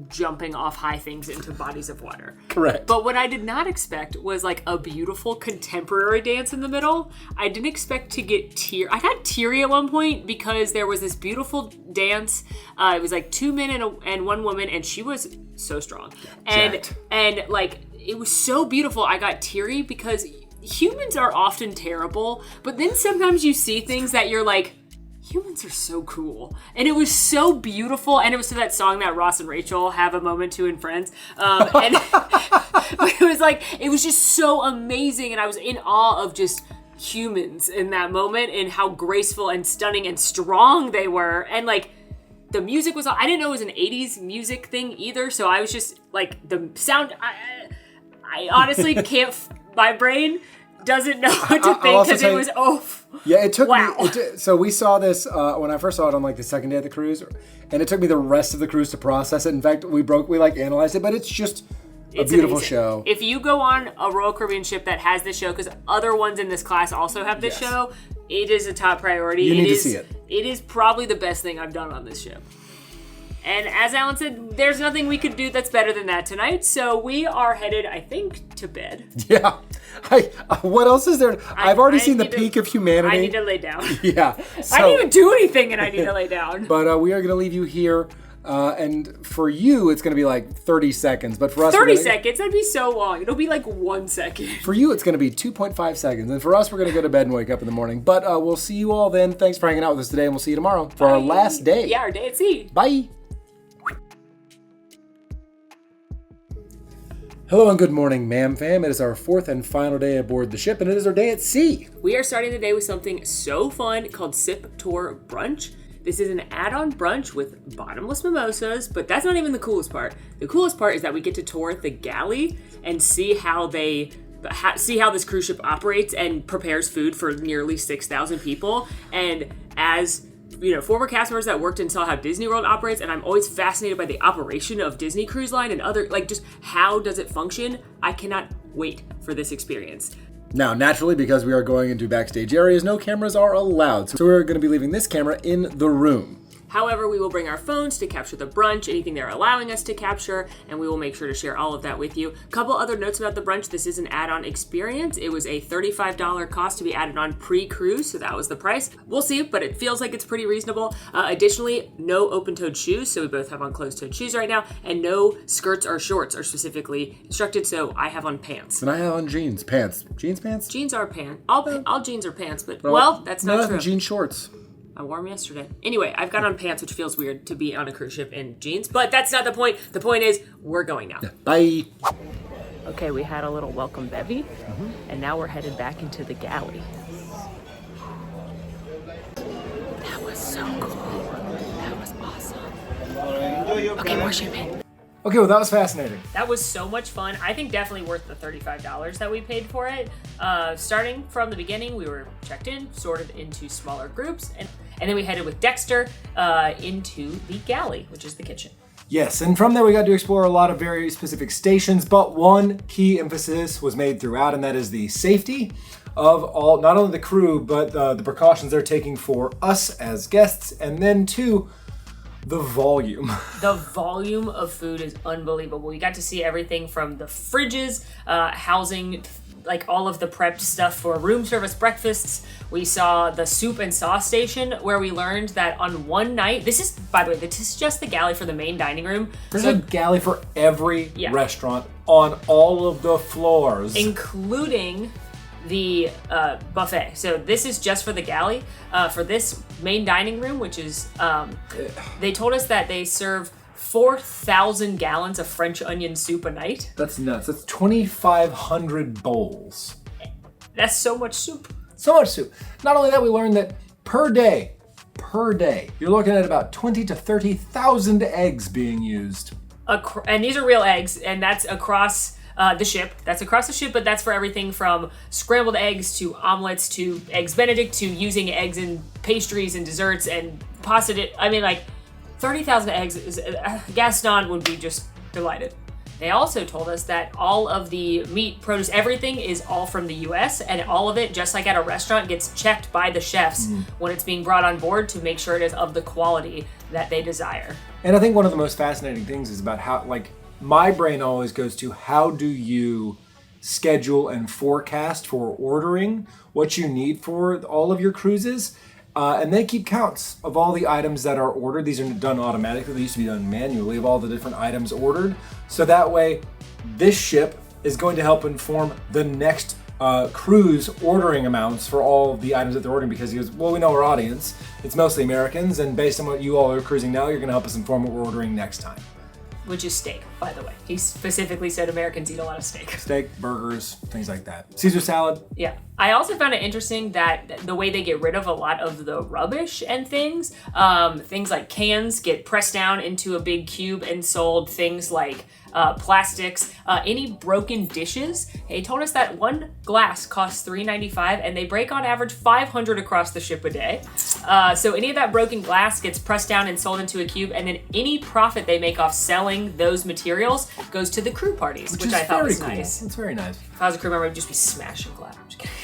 jumping off high things into bodies of water. Correct. But what I did not expect was like a beautiful contemporary dance in the middle. I didn't expect to get I got teary at one point because there was this beautiful dance. It was like 2 men and 1 woman, and she was so strong. And like, it was so beautiful. I got teary because humans are often terrible, but then sometimes you see things that you're like, humans are so cool. And it was so beautiful. And it was to that song that Ross and Rachel have a moment to in Friends. And but it was just so amazing. And I was in awe of just humans in that moment and how graceful and stunning and strong they were. And like, the music was, I didn't know it was an 80s music thing either. So I was just like, the sound, I honestly can't, my brain doesn't know what to think because it was Yeah, it took wow. me. So we saw this when I first saw it on like the second day of the cruise, and it took me the rest of the cruise to process it. In fact, we like analyzed it, but it's just a beautiful amazing show. If you go on a Royal Caribbean ship that has this show, because other ones in this class also have this show, it is a top priority. You need to see it. It is probably the best thing I've done on this ship. And as Alan said, there's nothing we could do that's better than that tonight. So we are headed, I think, to bed. Yeah. What else is there? I've already seen the peak of humanity. I need to lay down. Yeah. I didn't even do anything and I need to lay down. But we are going to leave you here. And for you, it's going to be like 30 seconds. But for us, 30 seconds? That'd be so long. It'll be like 1 second. For you, it's going to be 2.5 seconds. And for us, we're going to go to bed and wake up in the morning. But we'll see you all then. Thanks for hanging out with us today. And we'll see you tomorrow for our last day. Yeah, our day at sea. Bye. Hello and good morning, MamFam. It is our 4th and final day aboard the ship, and it is our day at sea. We are starting the day with something so fun called Sip Tour Brunch. This is an add-on brunch with bottomless mimosas, but that's not even the coolest part. The coolest part is that we get to tour the Galley and see how this cruise ship operates and prepares food for nearly 6,000 people. And as former cast members that worked and saw how Disney World operates, and I'm always fascinated by the operation of Disney Cruise Line and other, like, just how does it function? I cannot wait for this experience. Now, naturally, because we are going into backstage areas, no cameras are allowed. So we're going to be leaving this camera in the room. However, we will bring our phones to capture the brunch, anything they're allowing us to capture, and we will make sure to share all of that with you. Couple other notes about the brunch. This is an add-on experience. It was a $35 cost to be added on pre-cruise, so that was the price. We'll see, but it feels like it's pretty reasonable. Additionally, no open-toed shoes, so we both have on closed-toed shoes right now, and no skirts or shorts are specifically instructed, so I have on pants. And I have on jeans. Pants. Jeans pants? Jeans are pants. All jeans are pants, but, well, that's not true. Jean shorts. I wore them yesterday. Anyway, I've got on pants, which feels weird to be on a cruise ship in jeans, but that's not the point. The point is, we're going now. Yeah. Bye. Okay, we had a little welcome bevy, and now we're headed back into the Galley. That was so cool. That was awesome. Okay, more champagne. Okay, well, that was fascinating. That was so much fun. I think definitely worth the $35 that we paid for it. Starting from the beginning, we were checked in, sorted into smaller groups, and then we headed with Dexter into the Galley, which is the kitchen. Yes, and from there we got to explore a lot of very specific stations, but one key emphasis was made throughout, and that is the safety of all, not only the crew, but the precautions they're taking for us as guests, and then two, the volume. The volume of food is unbelievable. We got to see everything from the fridges, housing like all of the prepped stuff for room service breakfasts. We saw the soup and sauce station where we learned that on one night, this is, by the way, this is just the Galley for the main dining room. There's a galley for every restaurant on all of the floors. Including the buffet. So this is just for the Galley. For this main dining room, which is, they told us that they serve 4,000 gallons of French onion soup a night. That's nuts. That's 2,500 bowls. That's so much soup. So much soup. Not only that, we learned that per day, per day. You're looking at about 20 to 30,000 eggs being used. And these are real eggs, and that's across the ship. That's across the ship, but that's for everything from scrambled eggs to omelets to eggs Benedict to using eggs in pastries and desserts and pasta. I mean, like 30,000 eggs is Gaston would be just delighted. They also told us that all of the meat, produce, everything is all from the US, and all of it, just like at a restaurant, gets checked by the chefs when it's being brought on board to make sure it is of the quality that they desire. And I think one of the most fascinating things is about how, like, my brain always goes to how do you schedule and forecast for ordering what you need for all of your cruises. And they keep counts of all the items that are ordered. These are done automatically. They used to be done manually of all the different items ordered. So that way, this ship is going to help inform the next cruise ordering amounts for all the items that they're ordering, because he goes, well, we know our audience. It's mostly Americans, and based on what you all are cruising now, you're going to help us inform what we're ordering next time. Which is steak, by the way. He specifically said Americans eat a lot of steak. Steak, burgers, things like that. Caesar salad. Yeah. I also found it interesting that the way they get rid of a lot of the rubbish and things like cans get pressed down into a big cube and sold, things like plastics, any broken dishes. They told us that one glass costs $3.95 and they break on average 500 across the ship a day. So any of that broken glass gets pressed down and sold into a cube, and then any profit they make off selling those materials goes to the crew parties, which I thought was cool. nice. It's very nice. If I was a crew member, I'd just be smashing glass. I'm just kidding.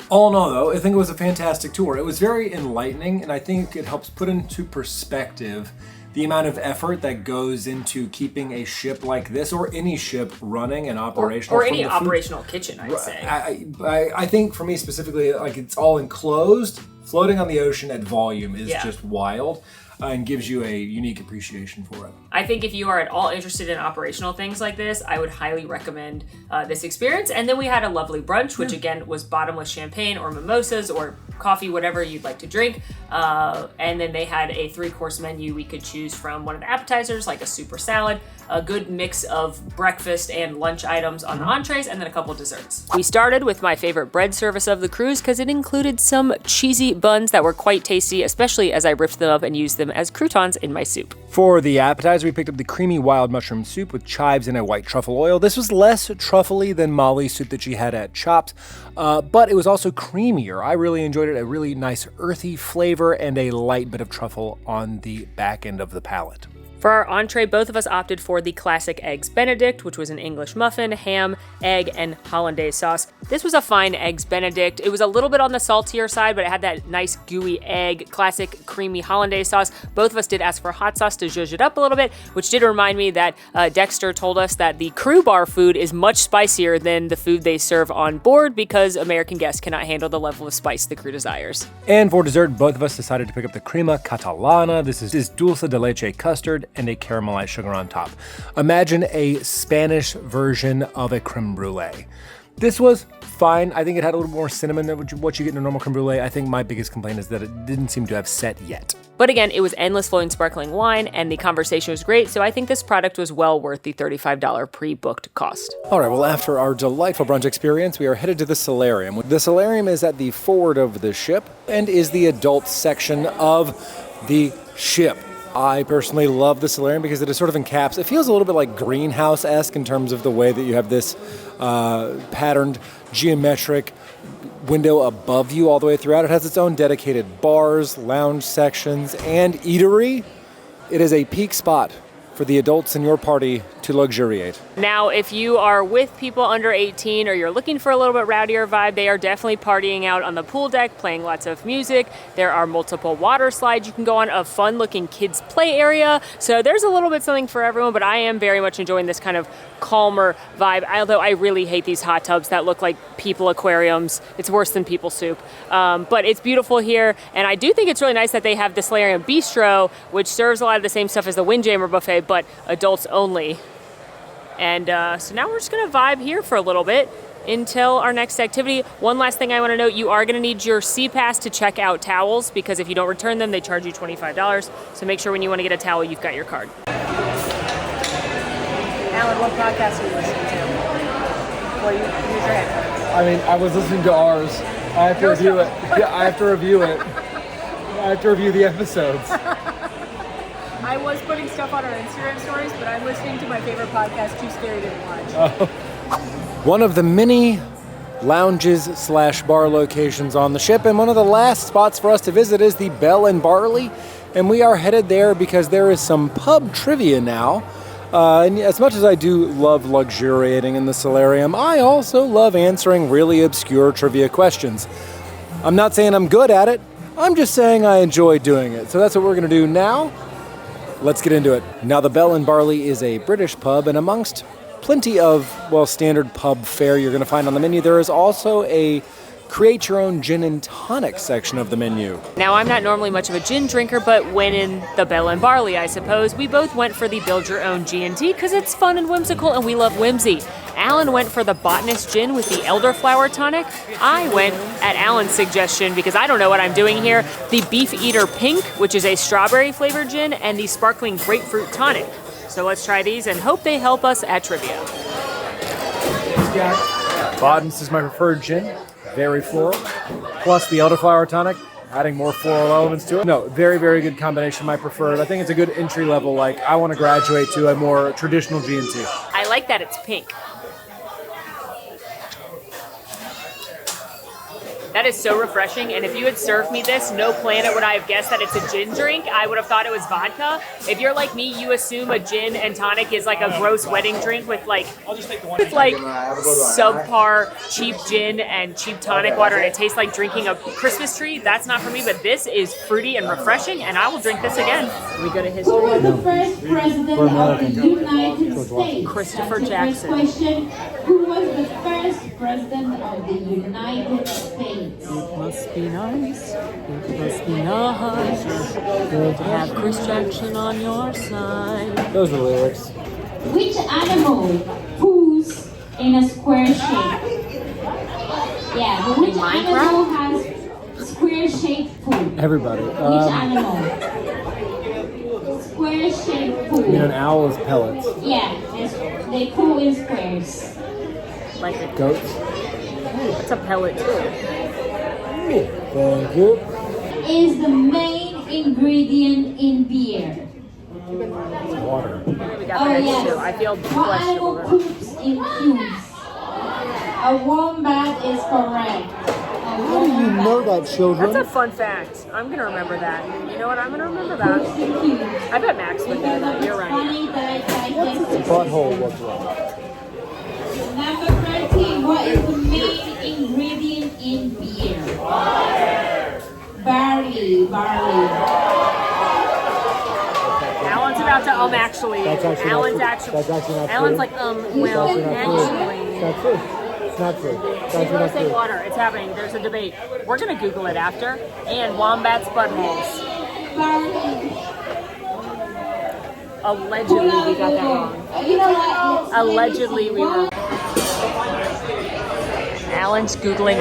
All in all, though, I think it was a fantastic tour. It was very enlightening, and I think it helps put into perspective the amount of effort that goes into keeping a ship like this, or any ship, running and operational. Or any operational kitchen, I'd say. I think for me specifically, like, it's all enclosed. Floating on the ocean at volume is just wild. And gives you a unique appreciation for it. I think if you are at all interested in operational things like this, I would highly recommend this experience. And then we had a lovely brunch, which again was bottomless champagne or mimosas or coffee, whatever you'd like to drink. And then they had a 3-course menu we could choose from. One of the appetizers, like a super salad, a good mix of breakfast and lunch items on the entrees, and then a couple of desserts. We started with my favorite bread service of the cruise because it included some cheesy buns that were quite tasty, especially as I ripped them up and used them as croutons in my soup. For the appetizer, we picked up the creamy wild mushroom soup with chives and a white truffle oil. This was less truffly than Molly's soup that she had at Chops, but it was also creamier. I really enjoyed it. A really nice earthy flavor and a light bit of truffle on the back end of the palate. For our entree, both of us opted for the classic Eggs Benedict, which was an English muffin, ham, egg, and hollandaise sauce. This was a fine Eggs Benedict. It was a little bit on the saltier side, but it had that nice gooey egg, classic creamy hollandaise sauce. Both of us did ask for hot sauce to zhuzh it up a little bit, which did remind me that Dexter told us that the crew bar food is much spicier than the food they serve on board because American guests cannot handle the level of spice the crew desires. And for dessert, both of us decided to pick up the crema catalana. This is dulce de leche custard and a caramelized sugar on top. Imagine a Spanish version of a creme brulee. This was fine. I think it had a little more cinnamon than what you get in a normal creme brulee. I think my biggest complaint is that it didn't seem to have set yet. But again, it was endless flowing sparkling wine and the conversation was great, so I think this product was well worth the $35 pre-booked cost. All right, well, after our delightful brunch experience, we are headed to the solarium. The solarium is at the forward of the ship and is the adult section of the ship. I personally love the solarium because it is sort of it feels a little bit like greenhouse-esque in terms of the way that you have this patterned geometric window above you all the way throughout. It has its own dedicated bars, lounge sections, and eatery. It is a peak spot for the adults in your party to luxuriate. Now, if you are with people under 18 or you're looking for a little bit rowdier vibe, they are definitely partying out on the pool deck, playing lots of music. There are multiple water slides you can go on, a fun-looking kids' play area. So there's a little bit something for everyone, but I am very much enjoying this kind of calmer vibe, although I really hate these hot tubs that look like people aquariums. It's worse than people soup. But it's beautiful here, and I do think it's really nice that they have the Solarium Bistro, which serves a lot of the same stuff as the Windjammer Buffet, but adults only. And so now we're just gonna vibe here for a little bit until our next activity. One last thing I wanna note, you are gonna need your Sea Pass to check out towels, because if you don't return them, they charge you $25. So make sure when you wanna get a towel, you've got your card. Alan, what podcast are you listening to? Well, use your hand. I mean, I was listening to ours. I have to review it. Yeah, I have to review it. I have to review the episodes. I was putting stuff on our Instagram stories, but I'm listening to my favorite podcast, Too Scary to Watch. One of the many lounges slash bar locations on the ship, and one of the last spots for us to visit is the Bell and Barley, and we are headed there because there is some pub trivia now. And as much as I do love luxuriating in the solarium, I also love answering really obscure trivia questions. I'm not saying I'm good at it, I'm just saying I enjoy doing it. So that's what we're going to do now. Let's get into it. Now, the Bell and Barley is a British pub, and amongst plenty of, well, standard pub fare you're going to find on the menu, there is also a create your own gin and tonic section of the menu. Now, I'm not normally much of a gin drinker, but when in the Bell and Barley, I suppose, we both went for the build your own G&T because it's fun and whimsical and we love whimsy. Alan went for the Botanist Gin with the elderflower tonic. I went, at Alan's suggestion, because I don't know what I'm doing here, the Beef Eater Pink, which is a strawberry flavored gin, and the sparkling grapefruit tonic. So let's try these and hope they help us at trivia. Botanist is my preferred gin. Very floral, plus the elderflower tonic, adding more floral elements to it. No, very, very good combination, my preferred. I think it's a good entry level, like I want to graduate to a more traditional G&T. I like that it's pink. That is so refreshing, and if you had served me this, no planet would I have guessed that it's a gin drink. I would have thought it was vodka. If you're like me, you assume a gin and tonic is like a gross wedding drink with like subpar cheap gin and cheap tonic water, and it tastes like drinking a Christmas tree. That's not for me, but this is fruity and refreshing, and I will drink this again. We go to history. Who was the first president of the United States? Christopher That's the Jackson. Next question. Who was the first president of the United States? It must be nice. It must be nice. Good to have Chris Jackson on your side. Those are the lyrics. Which animal poos in a square shape? Yeah, but which animal has square-shaped poo? Everybody. Which animal? Square-shaped poo. An owl is pellets. Yeah, they poo in squares. Like a Goats. It's a pellet too. Thank you. Is the main ingredient in beer? Water. We got Oh, that yes. too. I feel What animal questionable. poops in cubes? A wombat is correct. How do you know that, That's a fun fact. I'm gonna remember that. You know what? I'm gonna remember that. I bet Max would know that. You're right. Funny that I Butthole was wrong. Number 13. What is the main ingredient in beer? Barley. Alan's about to actually. That's actually Alan's not actually. true. That's actually not Alan's true. like well It's actually. not true. It's not true. It's She's actually gonna not say true. water. It's happening. There's a debate. We're gonna Google it after. And wombats buttholes. Barley. Allegedly, we got that wrong. You know what? Allegedly, we were. Alan's googling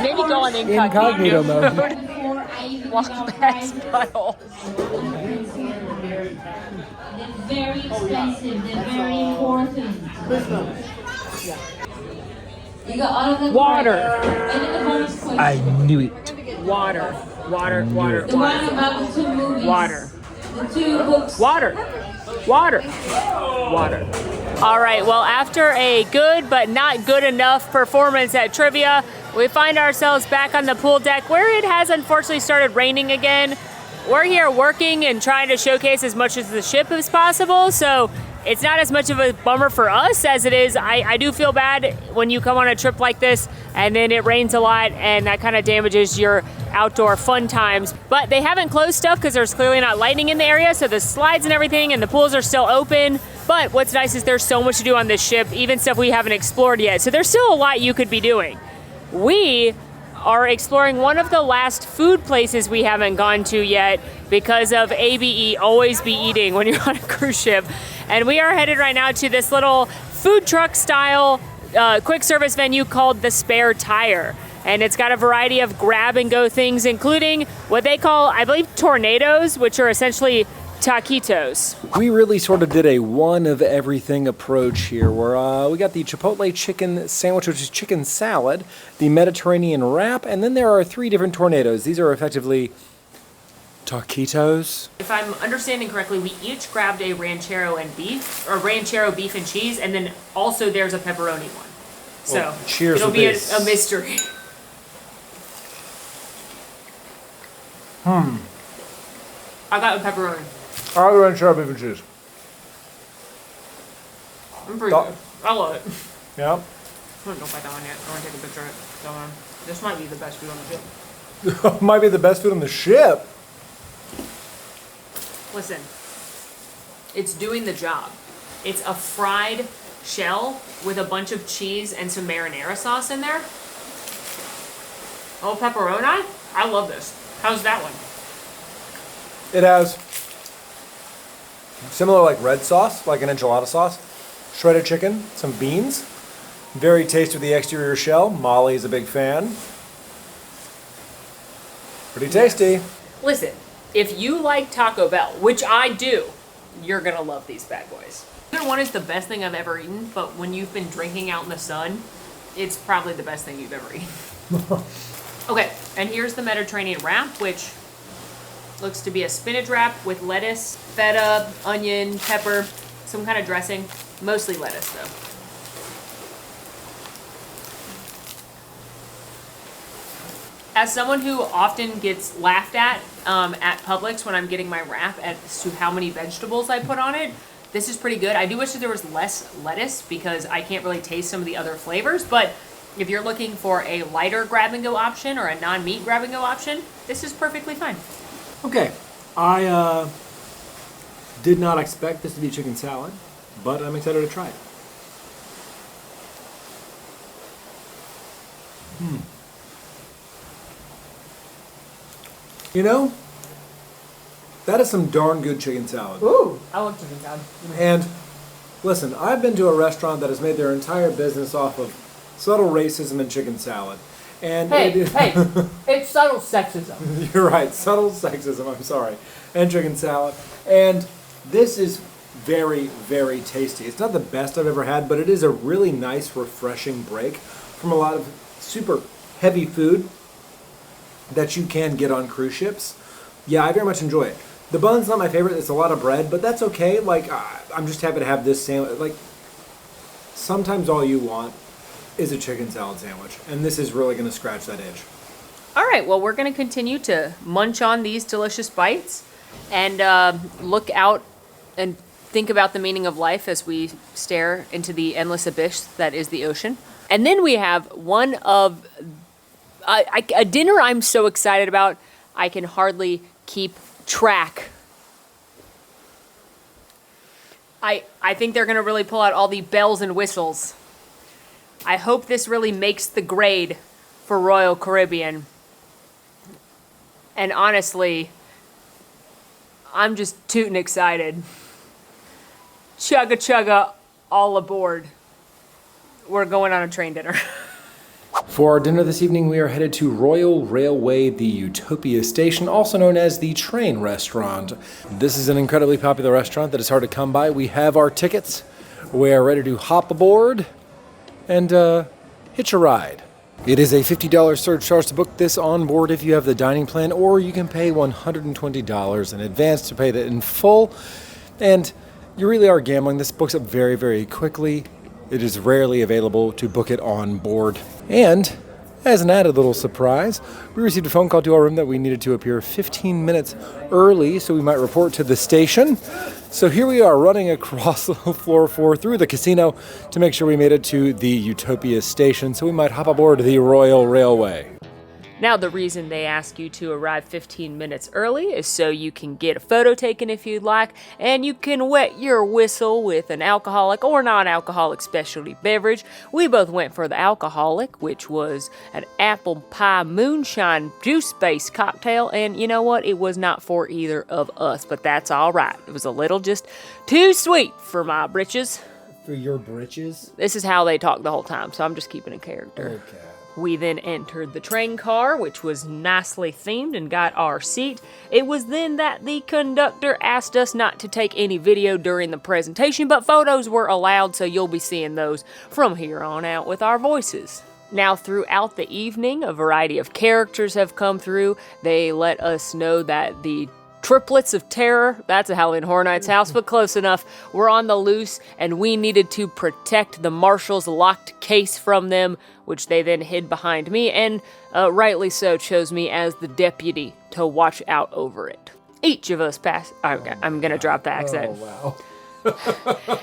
maybe go on Incognito mode. Wombats butthole. They're very expensive. They're very important. You got all of them. Water. Correct. And then the bonus question. I knew it. Water. The one about the two movies. Water. The two books. Water. All right, well, after a good but not good enough performance at trivia, we find ourselves back on the pool deck where it has unfortunately started raining again. We're here working and trying to showcase as much of the ship as possible, so it's not as much of a bummer for us as it is. I do feel bad when you come on a trip like this and then it rains a lot and that kind of damages your outdoor fun times. But they haven't closed stuff because there's clearly not lighting in the area, so the slides and everything and the pools are still open. But what's nice is there's so much to do on this ship, even stuff we haven't explored yet. So there's still a lot you could be doing. We are exploring one of the last food places we haven't gone to yet because of ABE, always be eating when you're on a cruise ship. And we are headed right now to this little food truck style quick service venue called the Spare Tire. And it's got a variety of grab and go things, including what they call, I believe, tornadoes, which are essentially taquitos. We really sort of did a one of everything approach here where we got the Chipotle chicken sandwich, which is chicken salad, the Mediterranean wrap, and then there are 3 different tornadoes. These are effectively Taquitos. If I'm understanding correctly, we each grabbed a ranchero and beef, or ranchero beef and cheese, and then also there's a pepperoni one. So Well, cheers it'll to be a this. mystery. I got a pepperoni. I like ranchero beef and cheese. I'm pretty good. I love it. Yeah. Don't bite that one yet. I want to take a picture of it. Don't worry. This might be the best food on the ship. Might be the best food on the ship. Listen, it's doing the job. It's a fried shell with a bunch of cheese and some marinara sauce in there. Oh, pepperoni? I love this. How's that one? It has similar like red sauce, like an enchilada sauce, shredded chicken, some beans. Very tasty with the exterior shell. Molly is a big fan. Pretty tasty. Listen, if you like Taco Bell, which I do, you're gonna love these bad boys. Either one is the best thing I've ever eaten, but when you've been drinking out in the sun, it's probably the best thing you've ever eaten. Okay, and here's the Mediterranean wrap, which looks to be a spinach wrap with lettuce, feta, onion, pepper, some kind of dressing, mostly lettuce though. As someone who often gets laughed at Publix when I'm getting my wrap as to how many vegetables I put on it, this is pretty good. I do wish that there was less lettuce because I can't really taste some of the other flavors, but if you're looking for a lighter grab-and-go option or a non-meat grab-and-go option, this is perfectly fine. Okay, I did not expect this to be chicken salad, but I'm excited to try it. You know, that is some darn good chicken salad. Ooh, I love chicken salad. And listen, I've been to a restaurant that has made their entire business off of subtle racism and chicken salad. And It's subtle sexism. You're right, subtle sexism, I'm sorry. And chicken salad. And this is very, very tasty. It's not the best I've ever had, but it is a really nice, refreshing break from a lot of super heavy food that you can get on cruise ships. Yeah, I very much enjoy it. The bun's not my favorite. It's a lot of bread, but that's okay. Like, I'm just happy to have this sandwich. Like, sometimes all you want is a chicken salad sandwich, and this is really going to scratch that itch. All right, well, we're going to continue to munch on these delicious bites and look out and think about the meaning of life as we stare into the endless abyss that is the ocean. And then we have one of a dinner I'm so excited about, I can hardly keep track. I think they're going to really pull out all the bells and whistles. I hope this really makes the grade for Royal Caribbean. And honestly, I'm just tootin' excited. Chugga chugga, all aboard. We're going on a train dinner. For our dinner this evening, we are headed to Royal Railway, the Utopia station, also known as the Train Restaurant. This is an incredibly popular restaurant that is hard to come by. We have our tickets. We are ready to hop aboard and hitch a ride. It is a $50 surge charge to book this on board if you have the dining plan, or you can pay $120 in advance to pay that in full. And you really are gambling. This books up very, very quickly. It is rarely available to book it on board. And as an added little surprise, we received a phone call to our room that we needed to appear 15 minutes early so we might report to the station. So here we are running across floor 4 through the casino to make sure we made it to the Utopia station so we might hop aboard the Royal Railway. Now, the reason they ask you to arrive 15 minutes early is so you can get a photo taken if you'd like, and you can wet your whistle with an alcoholic or non-alcoholic specialty beverage. We both went for the alcoholic, which was an apple pie moonshine juice-based cocktail, and you know what? It was not for either of us, but that's all right. It was a little just too sweet for my britches. For your britches? This is how they talk the whole time, so I'm just keeping a character. Okay. We then entered the train car, which was nicely themed, and got our seat. It was then that the conductor asked us not to take any video during the presentation, but photos were allowed, so you'll be seeing those from here on out with our voices. Now, throughout the evening, a variety of characters have come through. They let us know that the triplets of terror, that's a Halloween Horror Nights house, but close enough, were on the loose, and we needed to protect the Marshal's locked case from them, which they then hid behind me, and rightly so chose me as the deputy to watch out over it. Each of us I'm gonna drop the accent. Oh, wow.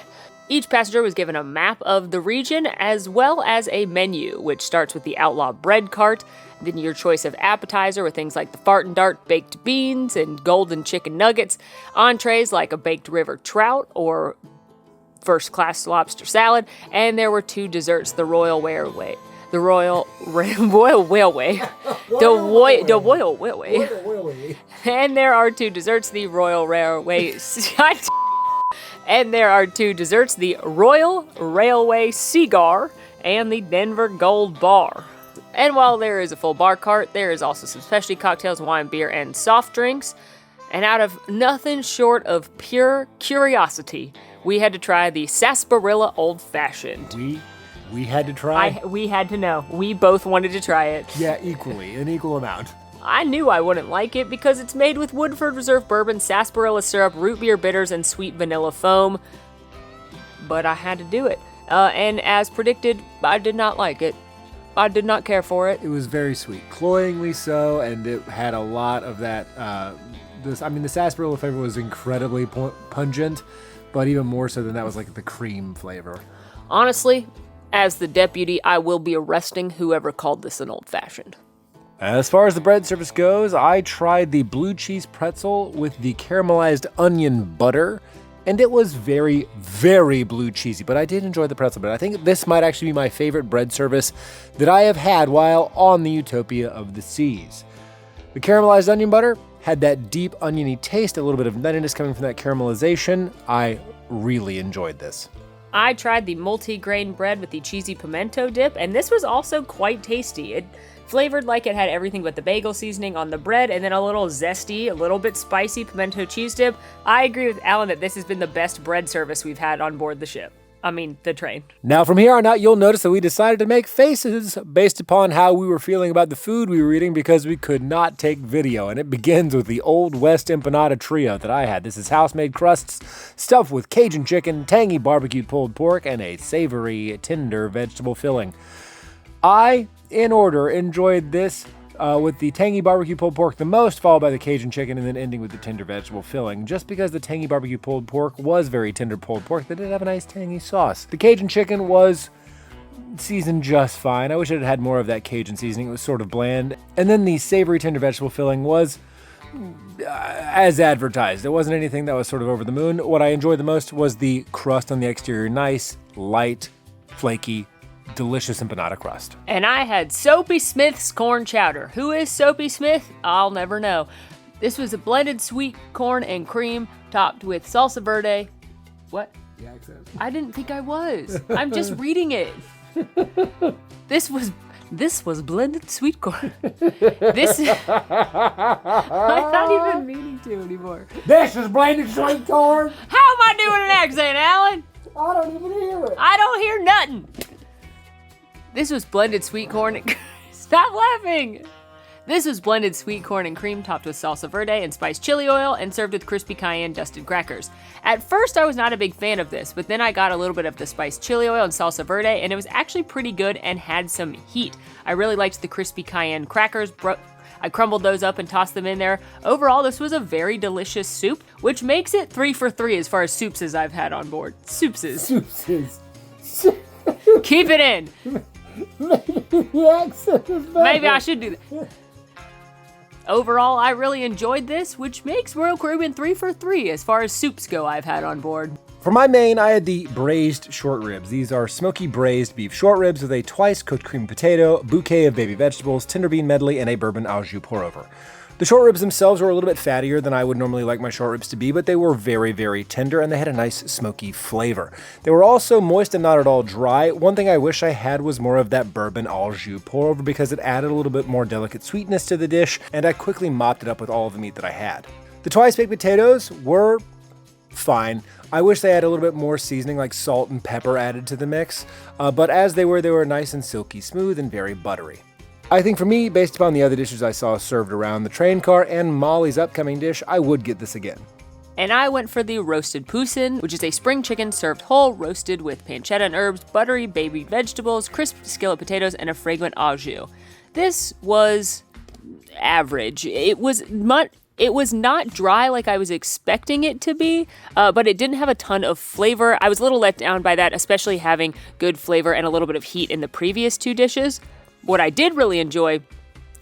Each passenger was given a map of the region as well as a menu, which starts with the outlaw bread cart, then your choice of appetizer with things like the fart and dart baked beans and golden chicken nuggets, entrees like a baked river trout or first class lobster salad, and there were 2 desserts, the Royal Railway, the Royal Railway, and there are 2 desserts, the Royal Railway. And there are 2 desserts, the Royal Railway Cigar and the Denver Gold Bar. And while there is a full bar cart, there is also some specialty cocktails, wine, beer, and soft drinks. And out of nothing short of pure curiosity, we had to try the Sarsaparilla Old Fashioned. We had to try? We had to know. We both wanted to try it. Yeah, equally, an equal amount. I knew I wouldn't like it because it's made with Woodford Reserve bourbon, sarsaparilla syrup, root beer bitters, and sweet vanilla foam. But I had to do it. And as predicted, I did not like it. I did not care for it. It was very sweet, cloyingly so, and it had a lot of that. The sarsaparilla flavor was incredibly pungent, but even more so than that was like the cream flavor. Honestly, as the deputy, I will be arresting whoever called this an old-fashioned. As far as the bread service goes, I tried the blue cheese pretzel with the caramelized onion butter, and it was very, very blue cheesy, but I did enjoy the pretzel. But I think this might actually be my favorite bread service that I have had while on the Utopia of the Seas. The caramelized onion butter had that deep oniony taste, a little bit of nuttiness coming from that caramelization. I really enjoyed this. I tried the multi-grain bread with the cheesy pimento dip, and this was also quite tasty. It flavored like it had everything but the bagel seasoning on the bread, and then a little zesty, a little bit spicy pimento cheese dip. I agree with Alan that this has been the best bread service we've had on board the ship. The train. Now from here on out, you'll notice that we decided to make faces based upon how we were feeling about the food we were eating because we could not take video. And it begins with the Old West Empanada Trio that I had. This is house-made crusts stuffed with Cajun chicken, tangy barbecued pulled pork, and a savory, tender vegetable filling. I, in order, enjoyed this with the tangy barbecue pulled pork the most, followed by the Cajun chicken, and then ending with the tender vegetable filling. Just because the tangy barbecue pulled pork was very tender pulled pork, they did have a nice tangy sauce. The Cajun chicken was seasoned just fine. I wish it had had more of that Cajun seasoning. It was sort of bland. And then the savory tender vegetable filling was as advertised. It wasn't anything that was sort of over the moon. What I enjoyed the most was the crust on the exterior. Nice, light, flaky, delicious empanada crust. And I had Soapy Smith's corn chowder. Who is Soapy Smith? I'll never know. This was a blended sweet corn and cream topped with salsa verde. What? The accent. I didn't think I was. I'm just reading it. This was blended sweet corn. I'm not even meaning to anymore. This is blended sweet corn. How am I doing an accent, Alan? I don't even hear it. I don't hear nothing. This was blended sweet corn and... Stop laughing! This was blended sweet corn and cream topped with salsa verde and spiced chili oil and served with crispy cayenne dusted crackers. At first, I was not a big fan of this, but then I got a little bit of the spiced chili oil and salsa verde, and it was actually pretty good and had some heat. I really liked the crispy cayenne crackers. I crumbled those up and tossed them in there. Overall, this was a very delicious soup, which makes it 3 for 3 as far as soups as I've had on board. Soupses. Keep it in. Maybe I should do that. Overall, I really enjoyed this, which makes Royal Caribbean 3 for 3 as far as soups go I've had on board. For my main, I had the braised short ribs. These are smoky braised beef short ribs with a twice cooked cream potato, bouquet of baby vegetables, tender bean medley, and a bourbon au jus pour over. The short ribs themselves were a little bit fattier than I would normally like my short ribs to be, but they were very, very tender and they had a nice smoky flavor. They were also moist and not at all dry. One thing I wish I had was more of that bourbon au jus pour over because it added a little bit more delicate sweetness to the dish, and I quickly mopped it up with all of the meat that I had. The twice baked potatoes were fine. I wish they had a little bit more seasoning, like salt and pepper added to the mix, but as they were nice and silky smooth and very buttery. I think for me, based upon the other dishes I saw served around the train car and Molly's upcoming dish, I would get this again. And I went for the roasted poussin, which is a spring chicken served whole, roasted with pancetta and herbs, buttery baby vegetables, crisp skillet potatoes, and a fragrant au jus. This was average. It was not dry like I was expecting it to be, but it didn't have a ton of flavor. I was a little let down by that, especially having good flavor and a little bit of heat in the previous two dishes. What I did really enjoy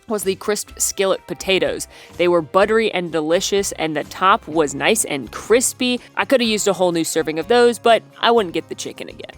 was the crisp skillet potatoes. They were buttery and delicious, and the top was nice and crispy. I could have used a whole new serving of those, but I wouldn't get the chicken again.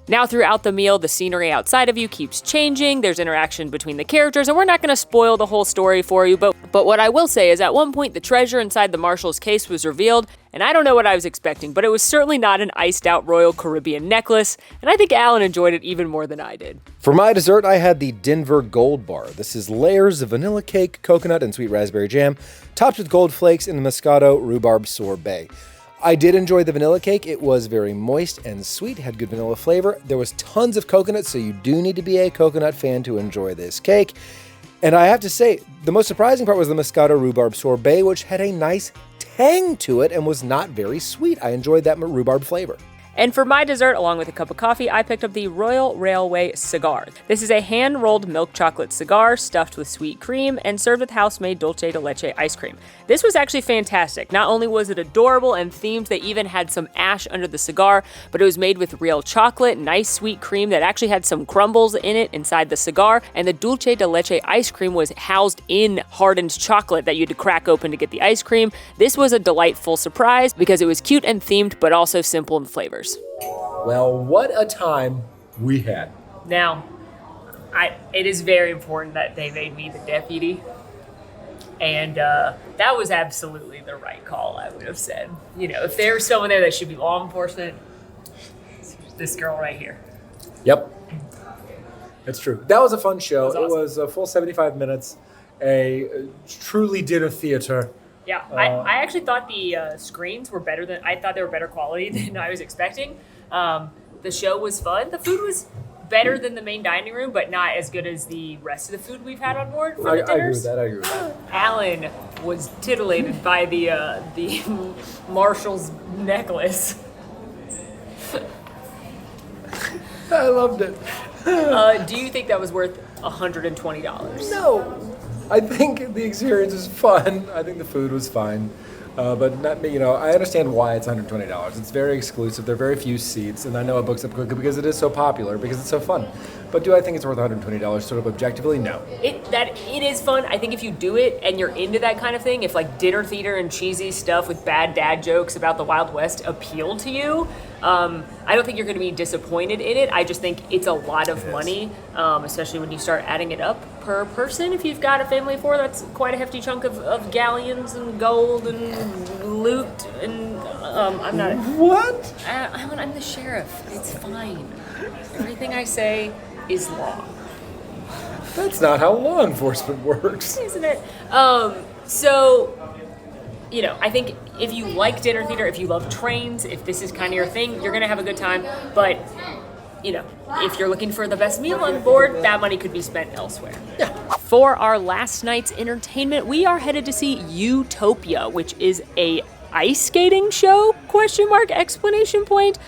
Now, throughout the meal, the scenery outside of you keeps changing. There's interaction between the characters, and we're not going to spoil the whole story for you, but what I will say is at one point, the treasure inside the Marshal's case was revealed, and I don't know what I was expecting, but it was certainly not an iced-out Royal Caribbean necklace, and I think Alan enjoyed it even more than I did. For my dessert, I had the Denver Gold Bar. This is layers of vanilla cake, coconut, and sweet raspberry jam, topped with gold flakes and Moscato rhubarb sorbet. I did enjoy the vanilla cake. It was very moist and sweet, had good vanilla flavor. There was tons of coconut, so you do need to be a coconut fan to enjoy this cake. And I have to say, the most surprising part was the Moscato rhubarb sorbet, which had a nice tang to it and was not very sweet. I enjoyed that rhubarb flavor. And for my dessert, along with a cup of coffee, I picked up the Royal Railway cigar. This is a hand-rolled milk chocolate cigar stuffed with sweet cream and served with house-made dulce de leche ice cream. This was actually fantastic. Not only was it adorable and themed, they even had some ash under the cigar, but it was made with real chocolate, nice sweet cream that actually had some crumbles in it inside the cigar, and the dulce de leche ice cream was housed in hardened chocolate that you had to crack open to get the ice cream. This was a delightful surprise because it was cute and themed, but also simple in flavors. Well, what a time we had. Now, it is very important that they made me the deputy, and that was absolutely the right call, I would have said. You know, if there's someone there that should be law enforcement, it's this girl right here. Yep. It's true. That was a fun show. It was awesome. It was a full 75 minutes, a truly dinner theater. Yeah, I actually thought the screens were better than, I thought they were better quality than I was expecting. The show was fun. The food was better than the main dining room, but not as good as the rest of the food we've had on board for the dinners. I agree with that. Alan was titillated by the Marshall's necklace. I loved it. Do you think that was worth $120? No. I think the experience was fun. I think the food was fine. But not me, you know, I understand why it's $120. It's very exclusive. There are very few seats, and I know it books up quickly because it is so popular, because it's so fun. But do I think it's worth $120 sort of objectively? No. It is fun. I think if you do it and you're into that kind of thing, if like dinner theater and cheesy stuff with bad dad jokes about the Wild West appeal to you, I don't think you're going to be disappointed in it. I just think it's a lot of money, especially when you start adding it up per person. If you've got a family of four, that's quite a hefty chunk of galleons and gold and loot. And I'm not. What? I'm the sheriff. It's fine. Everything I say is law. That's not how law enforcement works. Isn't it? So, you know, I think if you like dinner theater, if you love trains, if this is kind of your thing, you're going to have a good time. But, you know, if you're looking for the best meal on board, that money could be spent elsewhere. Yeah. For our last night's entertainment, we are headed to see Utopia, which is a ice skating show? ?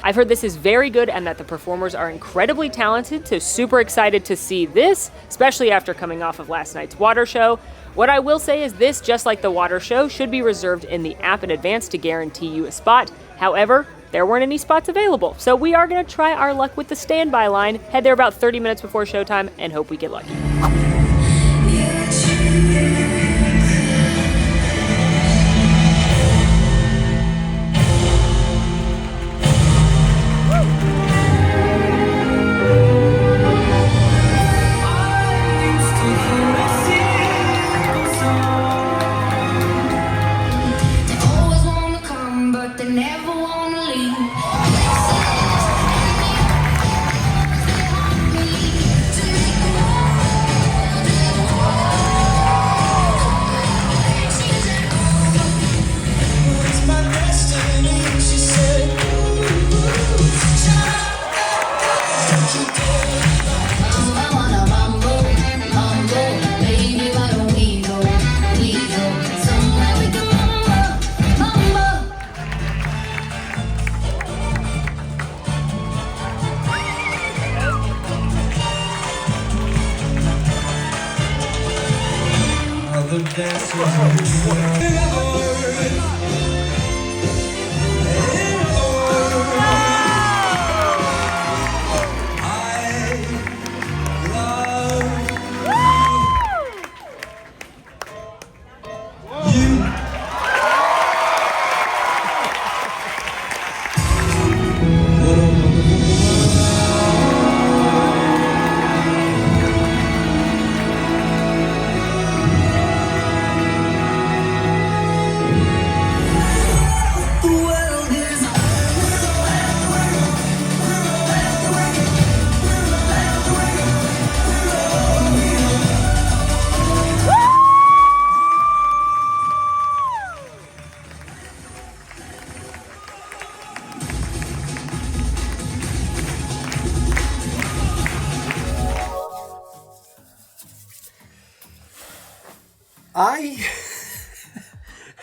I've heard this is very good and that the performers are incredibly talented, so super excited to see this, especially after coming off of last night's water show. What I will say is this, just like the water show, should be reserved in the app in advance to guarantee you a spot. However, there weren't any spots available, so we are going to try our luck with the standby line, head there about 30 minutes before showtime, and hope we get lucky.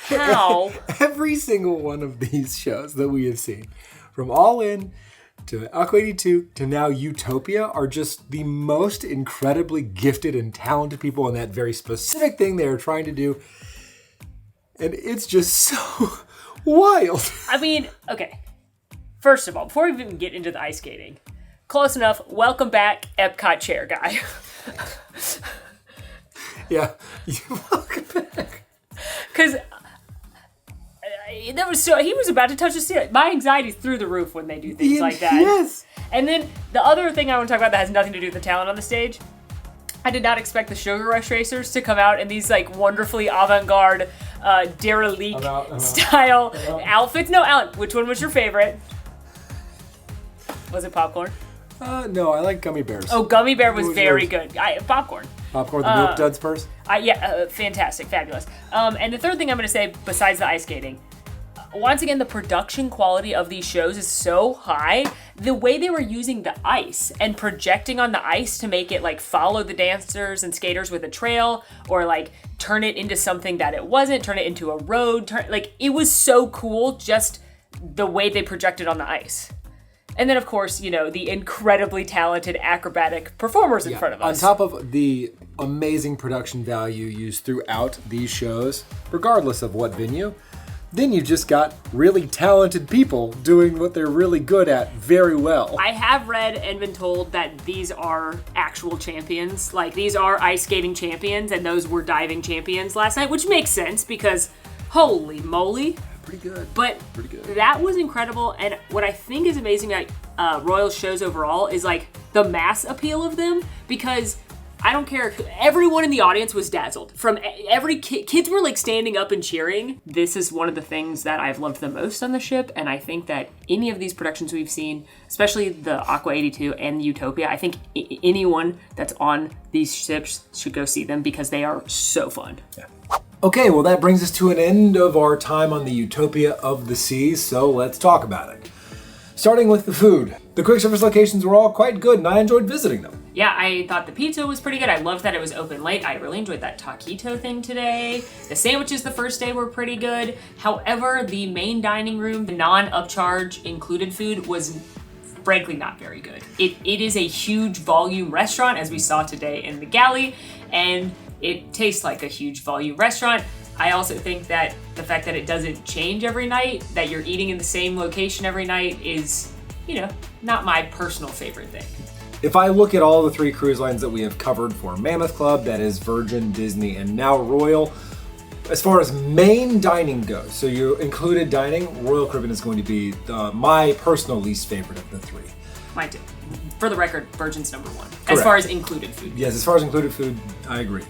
How? Every single one of these shows that we have seen, from All In to Aqua 82 to now Utopia, are just the most incredibly gifted and talented people in that very specific thing they are trying to do. And it's just so wild. I mean, okay. First of all, before we even get into the ice skating, close enough. Welcome back, Epcot chair guy. Yeah, welcome back. Because he was about to touch the ceiling. My anxiety's through the roof when they do things like that. Yes. And then the other thing I want to talk about that has nothing to do with the talent on the stage, I did not expect the Sugar Rush Racers to come out in these like wonderfully avant-garde, derelict style outfits. No, Alan, which one was your favorite? Was it popcorn? No, I like gummy bears. Oh, gummy bear was very good. Popcorn. Popcorn, the Milk Duds purse? Fantastic, fabulous. And the third thing I'm going to say, besides the ice skating, once again, the production quality of these shows is so high. The way they were using the ice and projecting on the ice to make it like follow the dancers and skaters with a trail, or like turn it into something that it wasn't, turn it into a road, it was so cool just the way they projected on the ice. And then, of course, the incredibly talented acrobatic performers in front of us. On top of the amazing production value used throughout these shows, regardless of what venue, then you just got really talented people doing what they're really good at very well. I have read and been told that these are actual champions. Like, these are ice skating champions, and those were diving champions last night, which makes sense because, holy moly. Pretty good. But pretty good. That was incredible, and what I think is amazing about Royal shows overall is like the mass appeal of them, because I don't care, everyone in the audience was dazzled. From every kids were like standing up and cheering. This is one of the things that I've loved the most on the ship, and I think that any of these productions we've seen, especially the Aqua 82 and Utopia, I think anyone that's on these ships should go see them because they are so fun. Yeah. Okay, well that brings us to an end of our time on the Utopia of the Seas, so let's talk about it. Starting with the food. The quick service locations were all quite good and I enjoyed visiting them. Yeah, I thought the pizza was pretty good. I loved that it was open late. I really enjoyed that taquito thing today. The sandwiches the first day were pretty good. However, the main dining room, the non-upcharge included food was frankly not very good. It is a huge volume restaurant, as we saw today in the Galley, and it tastes like a huge volume restaurant. I also think that the fact that it doesn't change every night, that you're eating in the same location every night is, not my personal favorite thing. If I look at all the three cruise lines that we have covered for Mammoth Club, that is Virgin, Disney, and now Royal, as far as main dining goes, so you included dining, Royal Caribbean is going to be my personal least favorite of the three. Mine too. For the record, Virgin's number one. Correct. As far as included food. Yes, as far as included food, I agree.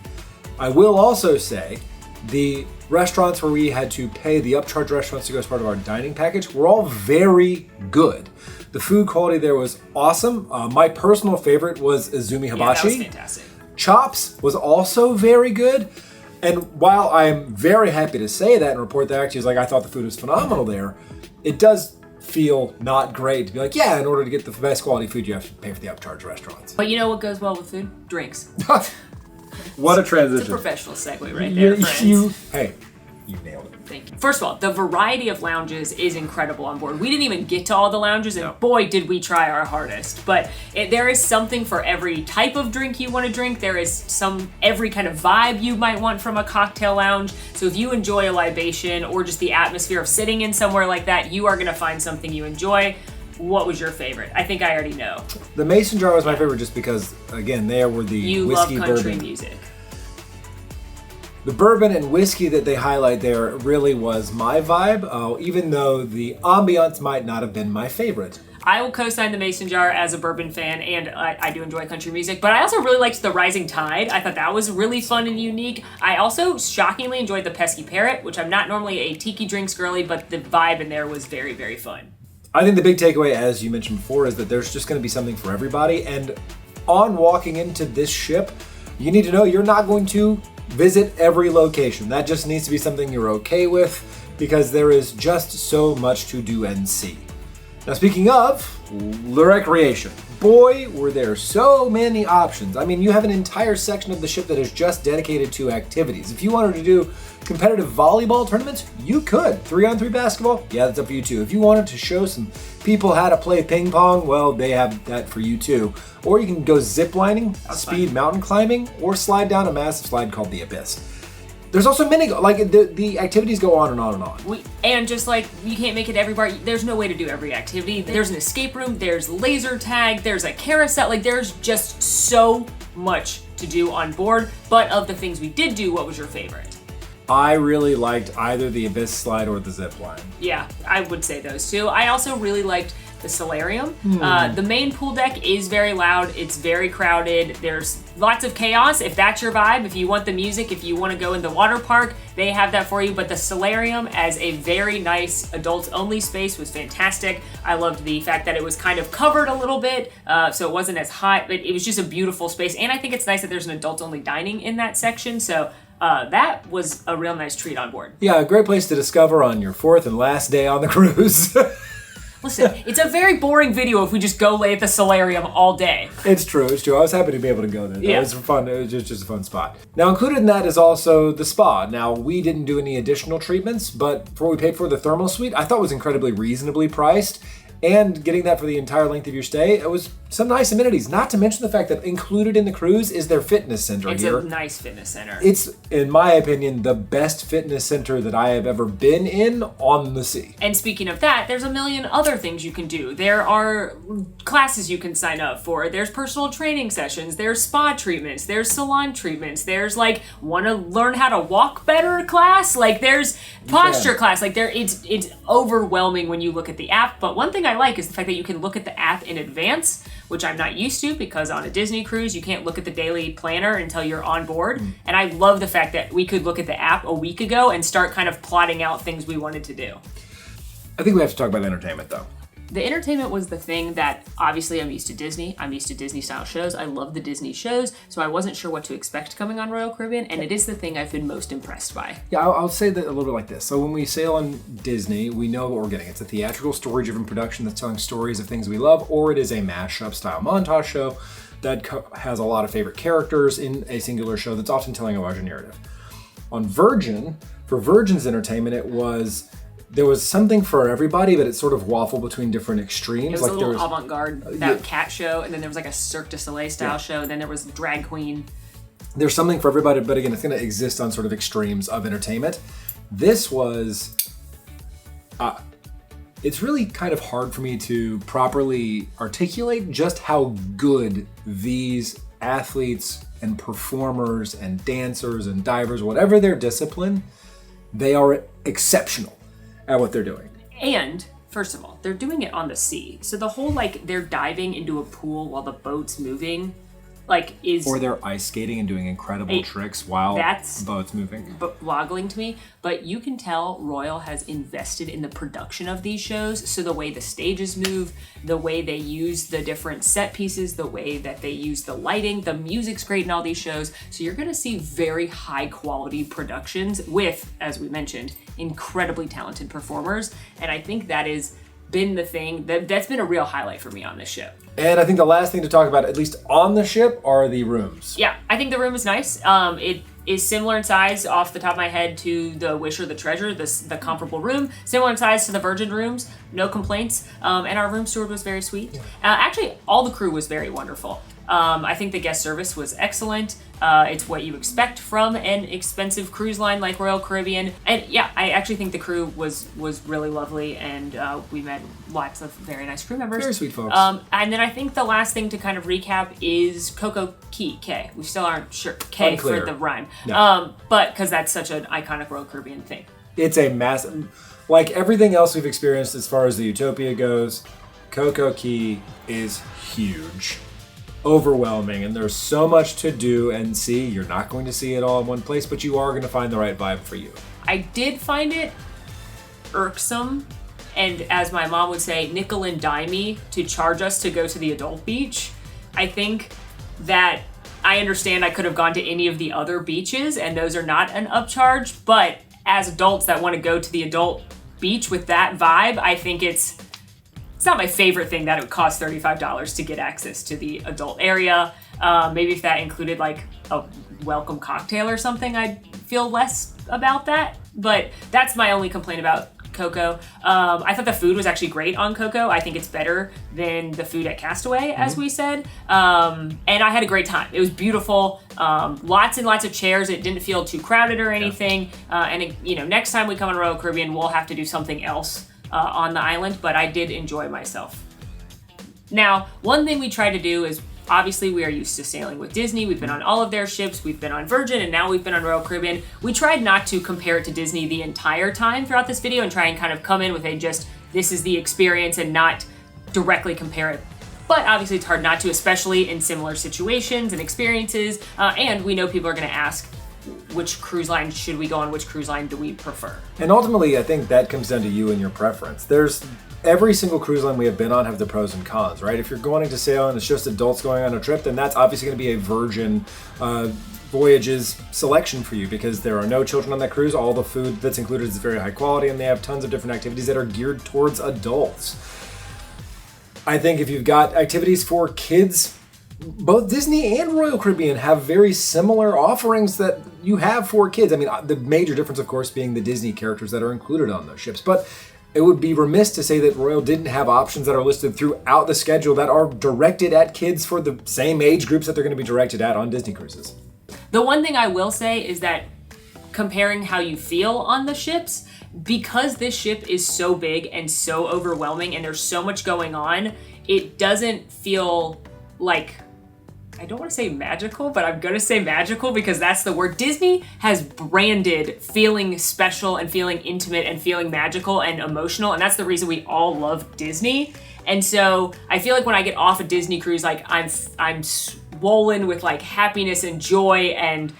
I will also say the restaurants where we had to pay the upcharge restaurants to go as part of our dining package were all very good. The food quality there was awesome. My personal favorite was Izumi Hibachi. Yeah, that was fantastic. Chops was also very good. And while I'm very happy to say that and report that actually I thought the food was phenomenal there, it does feel not great to be like, yeah, in order to get the best quality food, you have to pay for the upcharge restaurants. But you know what goes well with food? Drinks. What a transition. It's a professional segue right there, friends. Hey, you nailed it. Thank you. First of all, the variety of lounges is incredible on board. We didn't even get to all the lounges, and boy, did we try our hardest. But there is something for every type of drink you want to drink. There is every kind of vibe you might want from a cocktail lounge. So if you enjoy a libation or just the atmosphere of sitting in somewhere like that, you are going to find something you enjoy. What was your favorite? I think I already know. The Mason jar was my favorite just because, again, there were the you whiskey love country bourbon. music. The bourbon and whiskey that they highlight there really was my vibe, even though the ambiance might not have been my favorite. I will co-sign the Mason jar as a bourbon fan, and I do enjoy country music, but I also really liked the Rising Tide. I thought that was really fun and unique. I also shockingly enjoyed the Pesky Parrot, which I'm not normally a tiki drinks girly, but the vibe in there was very, very fun. I think the big takeaway, as you mentioned before, is that there's just going to be something for everybody, and on walking into this ship, you need to know you're not going to visit every location. That just needs to be something you're okay with, because there is just so much to do and see. Now, speaking of the recreation, boy, were there so many options. I mean, you have an entire section of the ship that is just dedicated to activities. If you wanted to do competitive volleyball tournaments, you could. 3-on-3 basketball, yeah, that's up for you too. If you wanted to show some people how to play ping pong, well, they have that for you too. Or you can go zip lining, speed mountain climbing, or slide down a massive slide called the Abyss. There's also many, like the activities go on and on and on. And just like you can't make it every bar, there's no way to do every activity. There's an escape room, there's laser tag, there's a carousel, like there's just so much to do on board. But of the things we did do, what was your favorite? I really liked either the Abyss slide or the zip line. Yeah, I would say those two. I also really liked the solarium. The main pool deck is very loud. It's very crowded. There's lots of chaos. If that's your vibe, if you want the music, if you want to go in the water park, they have that for you. But the solarium as a very nice adults only space was fantastic. I loved the fact that it was kind of covered a little bit, so it wasn't as hot, but it was just a beautiful space. And I think it's nice that there's an adults only dining in that section. So that was a real nice treat on board. Yeah, a great place to discover on your 4th and last day on the cruise. Listen, it's a very boring video if we just go lay at the solarium all day. It's true. I was happy to be able to go there. Yeah. It was fun. It was just a fun spot. Now, included in that is also the spa. Now, we didn't do any additional treatments, but for what we paid for the thermal suite, I thought was incredibly reasonably priced. And getting that for the entire length of your stay, it was some nice amenities. Not to mention the fact that included in the cruise is their fitness center here. It's a nice fitness center. It's, in my opinion, the best fitness center that I have ever been in on the sea. And speaking of that, there's a million other things you can do. There are classes you can sign up for. There's personal training sessions. There's spa treatments. There's salon treatments. There's like want to learn how to walk better class. Like there's posture class. Like it's overwhelming when you look at the app. But one thing I like is the fact that you can look at the app in advance, which I'm not used to because on a Disney cruise, you can't look at the daily planner until you're on board. And I love the fact that we could look at the app a week ago and start kind of plotting out things we wanted to do. I think we have to talk about entertainment, though. The entertainment was the thing that, obviously, I'm used to Disney. I'm used to Disney-style shows. I love the Disney shows, so I wasn't sure what to expect coming on Royal Caribbean, and it is the thing I've been most impressed by. Yeah, I'll say that a little bit like this. So when we sail on Disney, we know what we're getting. It's a theatrical, story-driven production that's telling stories of things we love, or it is a mashup-style montage show that has a lot of favorite characters in a singular show that's often telling a larger narrative. On Virgin, for Virgin's entertainment, there was something for everybody, but it sort of waffled between different extremes. It was a little avant-garde, that cat show, and then there was like a Cirque du Soleil style show, and then there was drag queen. There's something for everybody, but again, it's going to exist on sort of extremes of entertainment. This was... it's really kind of hard for me to properly articulate just how good these athletes and performers and dancers and divers, whatever their discipline, they are exceptional at what they're doing. And, first of all, they're doing it on the sea. So the whole, like, they're diving into a pool while the boat's moving, like, is... Or they're ice skating and doing incredible tricks while the boat's moving. Boggling to me. But you can tell Royal has invested in the production of these shows. So the way the stages move, the way they use the different set pieces, the way that they use the lighting, the music's great in all these shows. So you're going to see very high quality productions with, as we mentioned, incredibly talented performers. And I think that has been the thing that's been a real highlight for me on this ship. And I think the last thing to talk about, at least on the ship, are the rooms. Yeah, I think the room is nice. It is similar in size off the top of my head to the Wish or the Treasure, the comparable room. Similar in size to the Virgin rooms, no complaints. And our room steward was very sweet. Actually, all the crew was very wonderful. I think the guest service was excellent. It's what you expect from an expensive cruise line like Royal Caribbean. And yeah, I actually think the crew was really lovely, and we met lots of very nice crew members. Very sweet folks. And then I think the last thing to kind of recap is Coco Cay. We still aren't sure K Unclear. for the rhyme. No. But because that's such an iconic Royal Caribbean thing. It's a massive, like everything else we've experienced as far as the Utopia goes, Coco Cay is huge. Overwhelming, and there's so much to do and see. You're not going to see it all in one place, but you are going to find the right vibe for you. I did find it irksome, and as my mom would say, nickel and dimey to charge us to go to the adult beach. I think that I understand I could have gone to any of the other beaches, and those are not an upcharge, but as adults that want to go to the adult beach with that vibe, I think it's not my favorite thing that it would cost $35 to get access to the adult area. Maybe if that included like a welcome cocktail or something, I'd feel less about that. But that's my only complaint about Coco. I thought the food was actually great on Coco. I think it's better than the food at Castaway, as we said. And I had a great time. It was beautiful. Lots and lots of chairs. It didn't feel too crowded or anything. Next time we come on Royal Caribbean, we'll have to do something else on the island, but I did enjoy myself. Now, one thing we try to do is, obviously we are used to sailing with Disney. We've been on all of their ships. We've been on Virgin, and now we've been on Royal Caribbean. We tried not to compare it to Disney the entire time throughout this video and try and kind of come in with this is the experience and not directly compare it. But obviously it's hard not to, especially in similar situations and experiences. And we know people are gonna ask, which cruise line should we go on? Which cruise line do we prefer? And ultimately, I think that comes down to you and your preference. There's every single cruise line we have been on have the pros and cons, right? If you're going to sail and it's just adults going on a trip, then that's obviously going to be a Virgin Voyages selection for you because there are no children on that cruise. All the food that's included is very high quality, and they have tons of different activities that are geared towards adults. I think if you've got activities for kids, both Disney and Royal Caribbean have very similar offerings that you have for kids. I mean, the major difference, of course, being the Disney characters that are included on those ships. But it would be remiss to say that Royal didn't have options that are listed throughout the schedule that are directed at kids for the same age groups that they're going to be directed at on Disney cruises. The one thing I will say is that comparing how you feel on the ships, because this ship is so big and so overwhelming and there's so much going on, it doesn't feel like, I don't want to say magical, but I'm going to say magical because that's the word. Disney has branded feeling special and feeling intimate and feeling magical and emotional, and that's the reason we all love Disney. And so I feel like when I get off a Disney cruise, like I'm swollen with like happiness and joy, and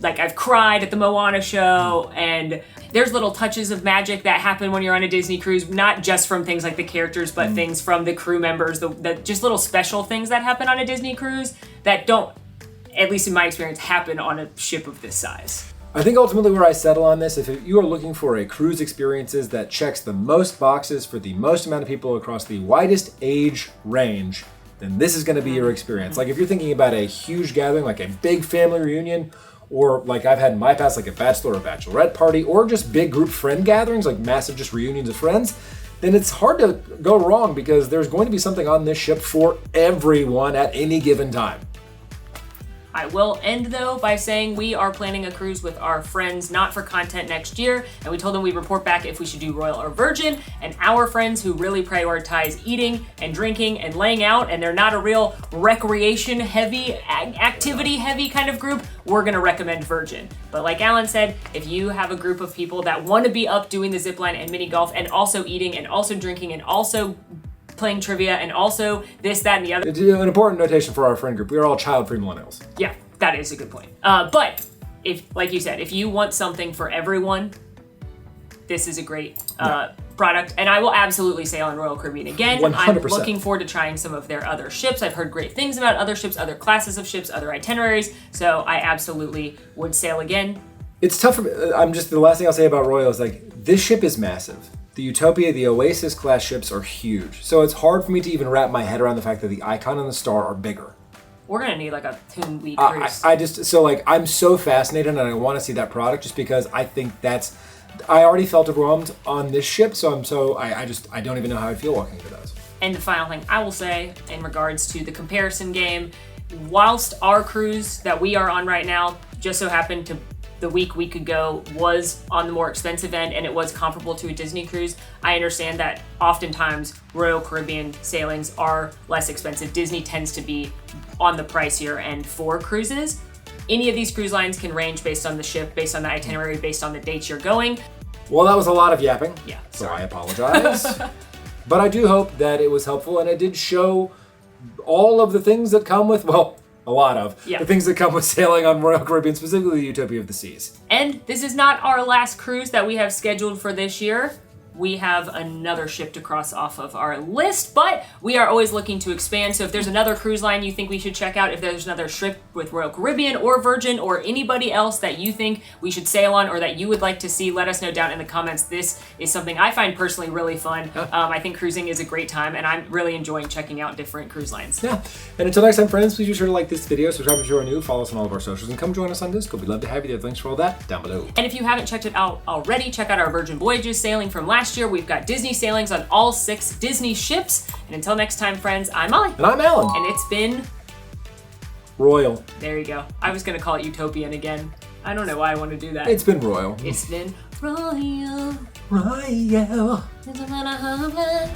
like I've cried at the Moana show, and there's little touches of magic that happen when you're on a Disney cruise, not just from things like the characters, but things from the crew members, the just little special things that happen on a Disney cruise that don't, at least in my experience, happen on a ship of this size. I think ultimately where I settle on this, if you are looking for a cruise experiences that checks the most boxes for the most amount of people across the widest age range, then this is going to be your experience. Like if you're thinking about a huge gathering, like a big family reunion, or like I've had in my past, like a bachelor or bachelorette party, or just big group friend gatherings, like massive just reunions of friends, then it's hard to go wrong because there's going to be something on this ship for everyone at any given time. I will end though by saying we are planning a cruise with our friends, not for content next year, and we told them we'd report back if we should do Royal or Virgin, and our friends who really prioritize eating and drinking and laying out, and they're not a real recreation heavy, activity heavy kind of group, we're gonna recommend Virgin. But like Alan said, if you have a group of people that want to be up doing the zipline and mini golf and also eating and also drinking and also playing trivia and also this, that, and the other. It's an important notation for our friend group. We are all child-free millennials. Yeah, that is a good point. But if, like you said, if you want something for everyone, this is a great product. And I will absolutely sail on Royal Caribbean again. 100%. I'm looking forward to trying some of their other ships. I've heard great things about other ships, other classes of ships, other itineraries. So I absolutely would sail again. It's tough for me. The last thing I'll say about Royal is like, this ship is massive. The Utopia, the Oasis class ships are huge. So it's hard for me to even wrap my head around the fact that the Icon and the Star are bigger. We're gonna need like a 2-week cruise. I just, so like, I'm so fascinated and I want to see that product just because I think that's, I already felt overwhelmed on this ship, so I don't even know how I'd feel walking through those. And the final thing I will say in regards to the comparison game, whilst our cruise that we are on right now just so happened to the week we could go was on the more expensive end and it was comparable to a Disney cruise, I understand that oftentimes Royal Caribbean sailings are less expensive. Disney tends to be on the pricier end for cruises. Any of these cruise lines can range based on the ship, based on the itinerary, based on the dates you're going. Well, that was a lot of yapping. Yeah, so I apologize. But I do hope that it was helpful and it did show all of the things that come with, well, a lot of the things that come with sailing on Royal Caribbean, specifically the Utopia of the Seas. And this is not our last cruise that we have scheduled for this year. We have another ship to cross off of our list, but we are always looking to expand. So if there's another cruise line you think we should check out, if there's another ship with Royal Caribbean or Virgin or anybody else that you think we should sail on or that you would like to see, let us know down in the comments. This is something I find personally really fun. I think cruising is a great time and I'm really enjoying checking out different cruise lines. Yeah, and until next time, friends, please be sure to like this video, subscribe if you are new, follow us on all of our socials, and come join us on Discord. We'd love to have you there. Links for all that down below. And if you haven't checked it out already, check out our Virgin Voyages sailing from last year. We've got Disney sailings on all 6 Disney ships. And until next time, friends, I'm Molly. And I'm Alan. And it's been... Royal. There you go. I was going to call it Utopian again. I don't know why I want to do that. It's been royal. It's been royal. Royal. Doesn't matter how bad.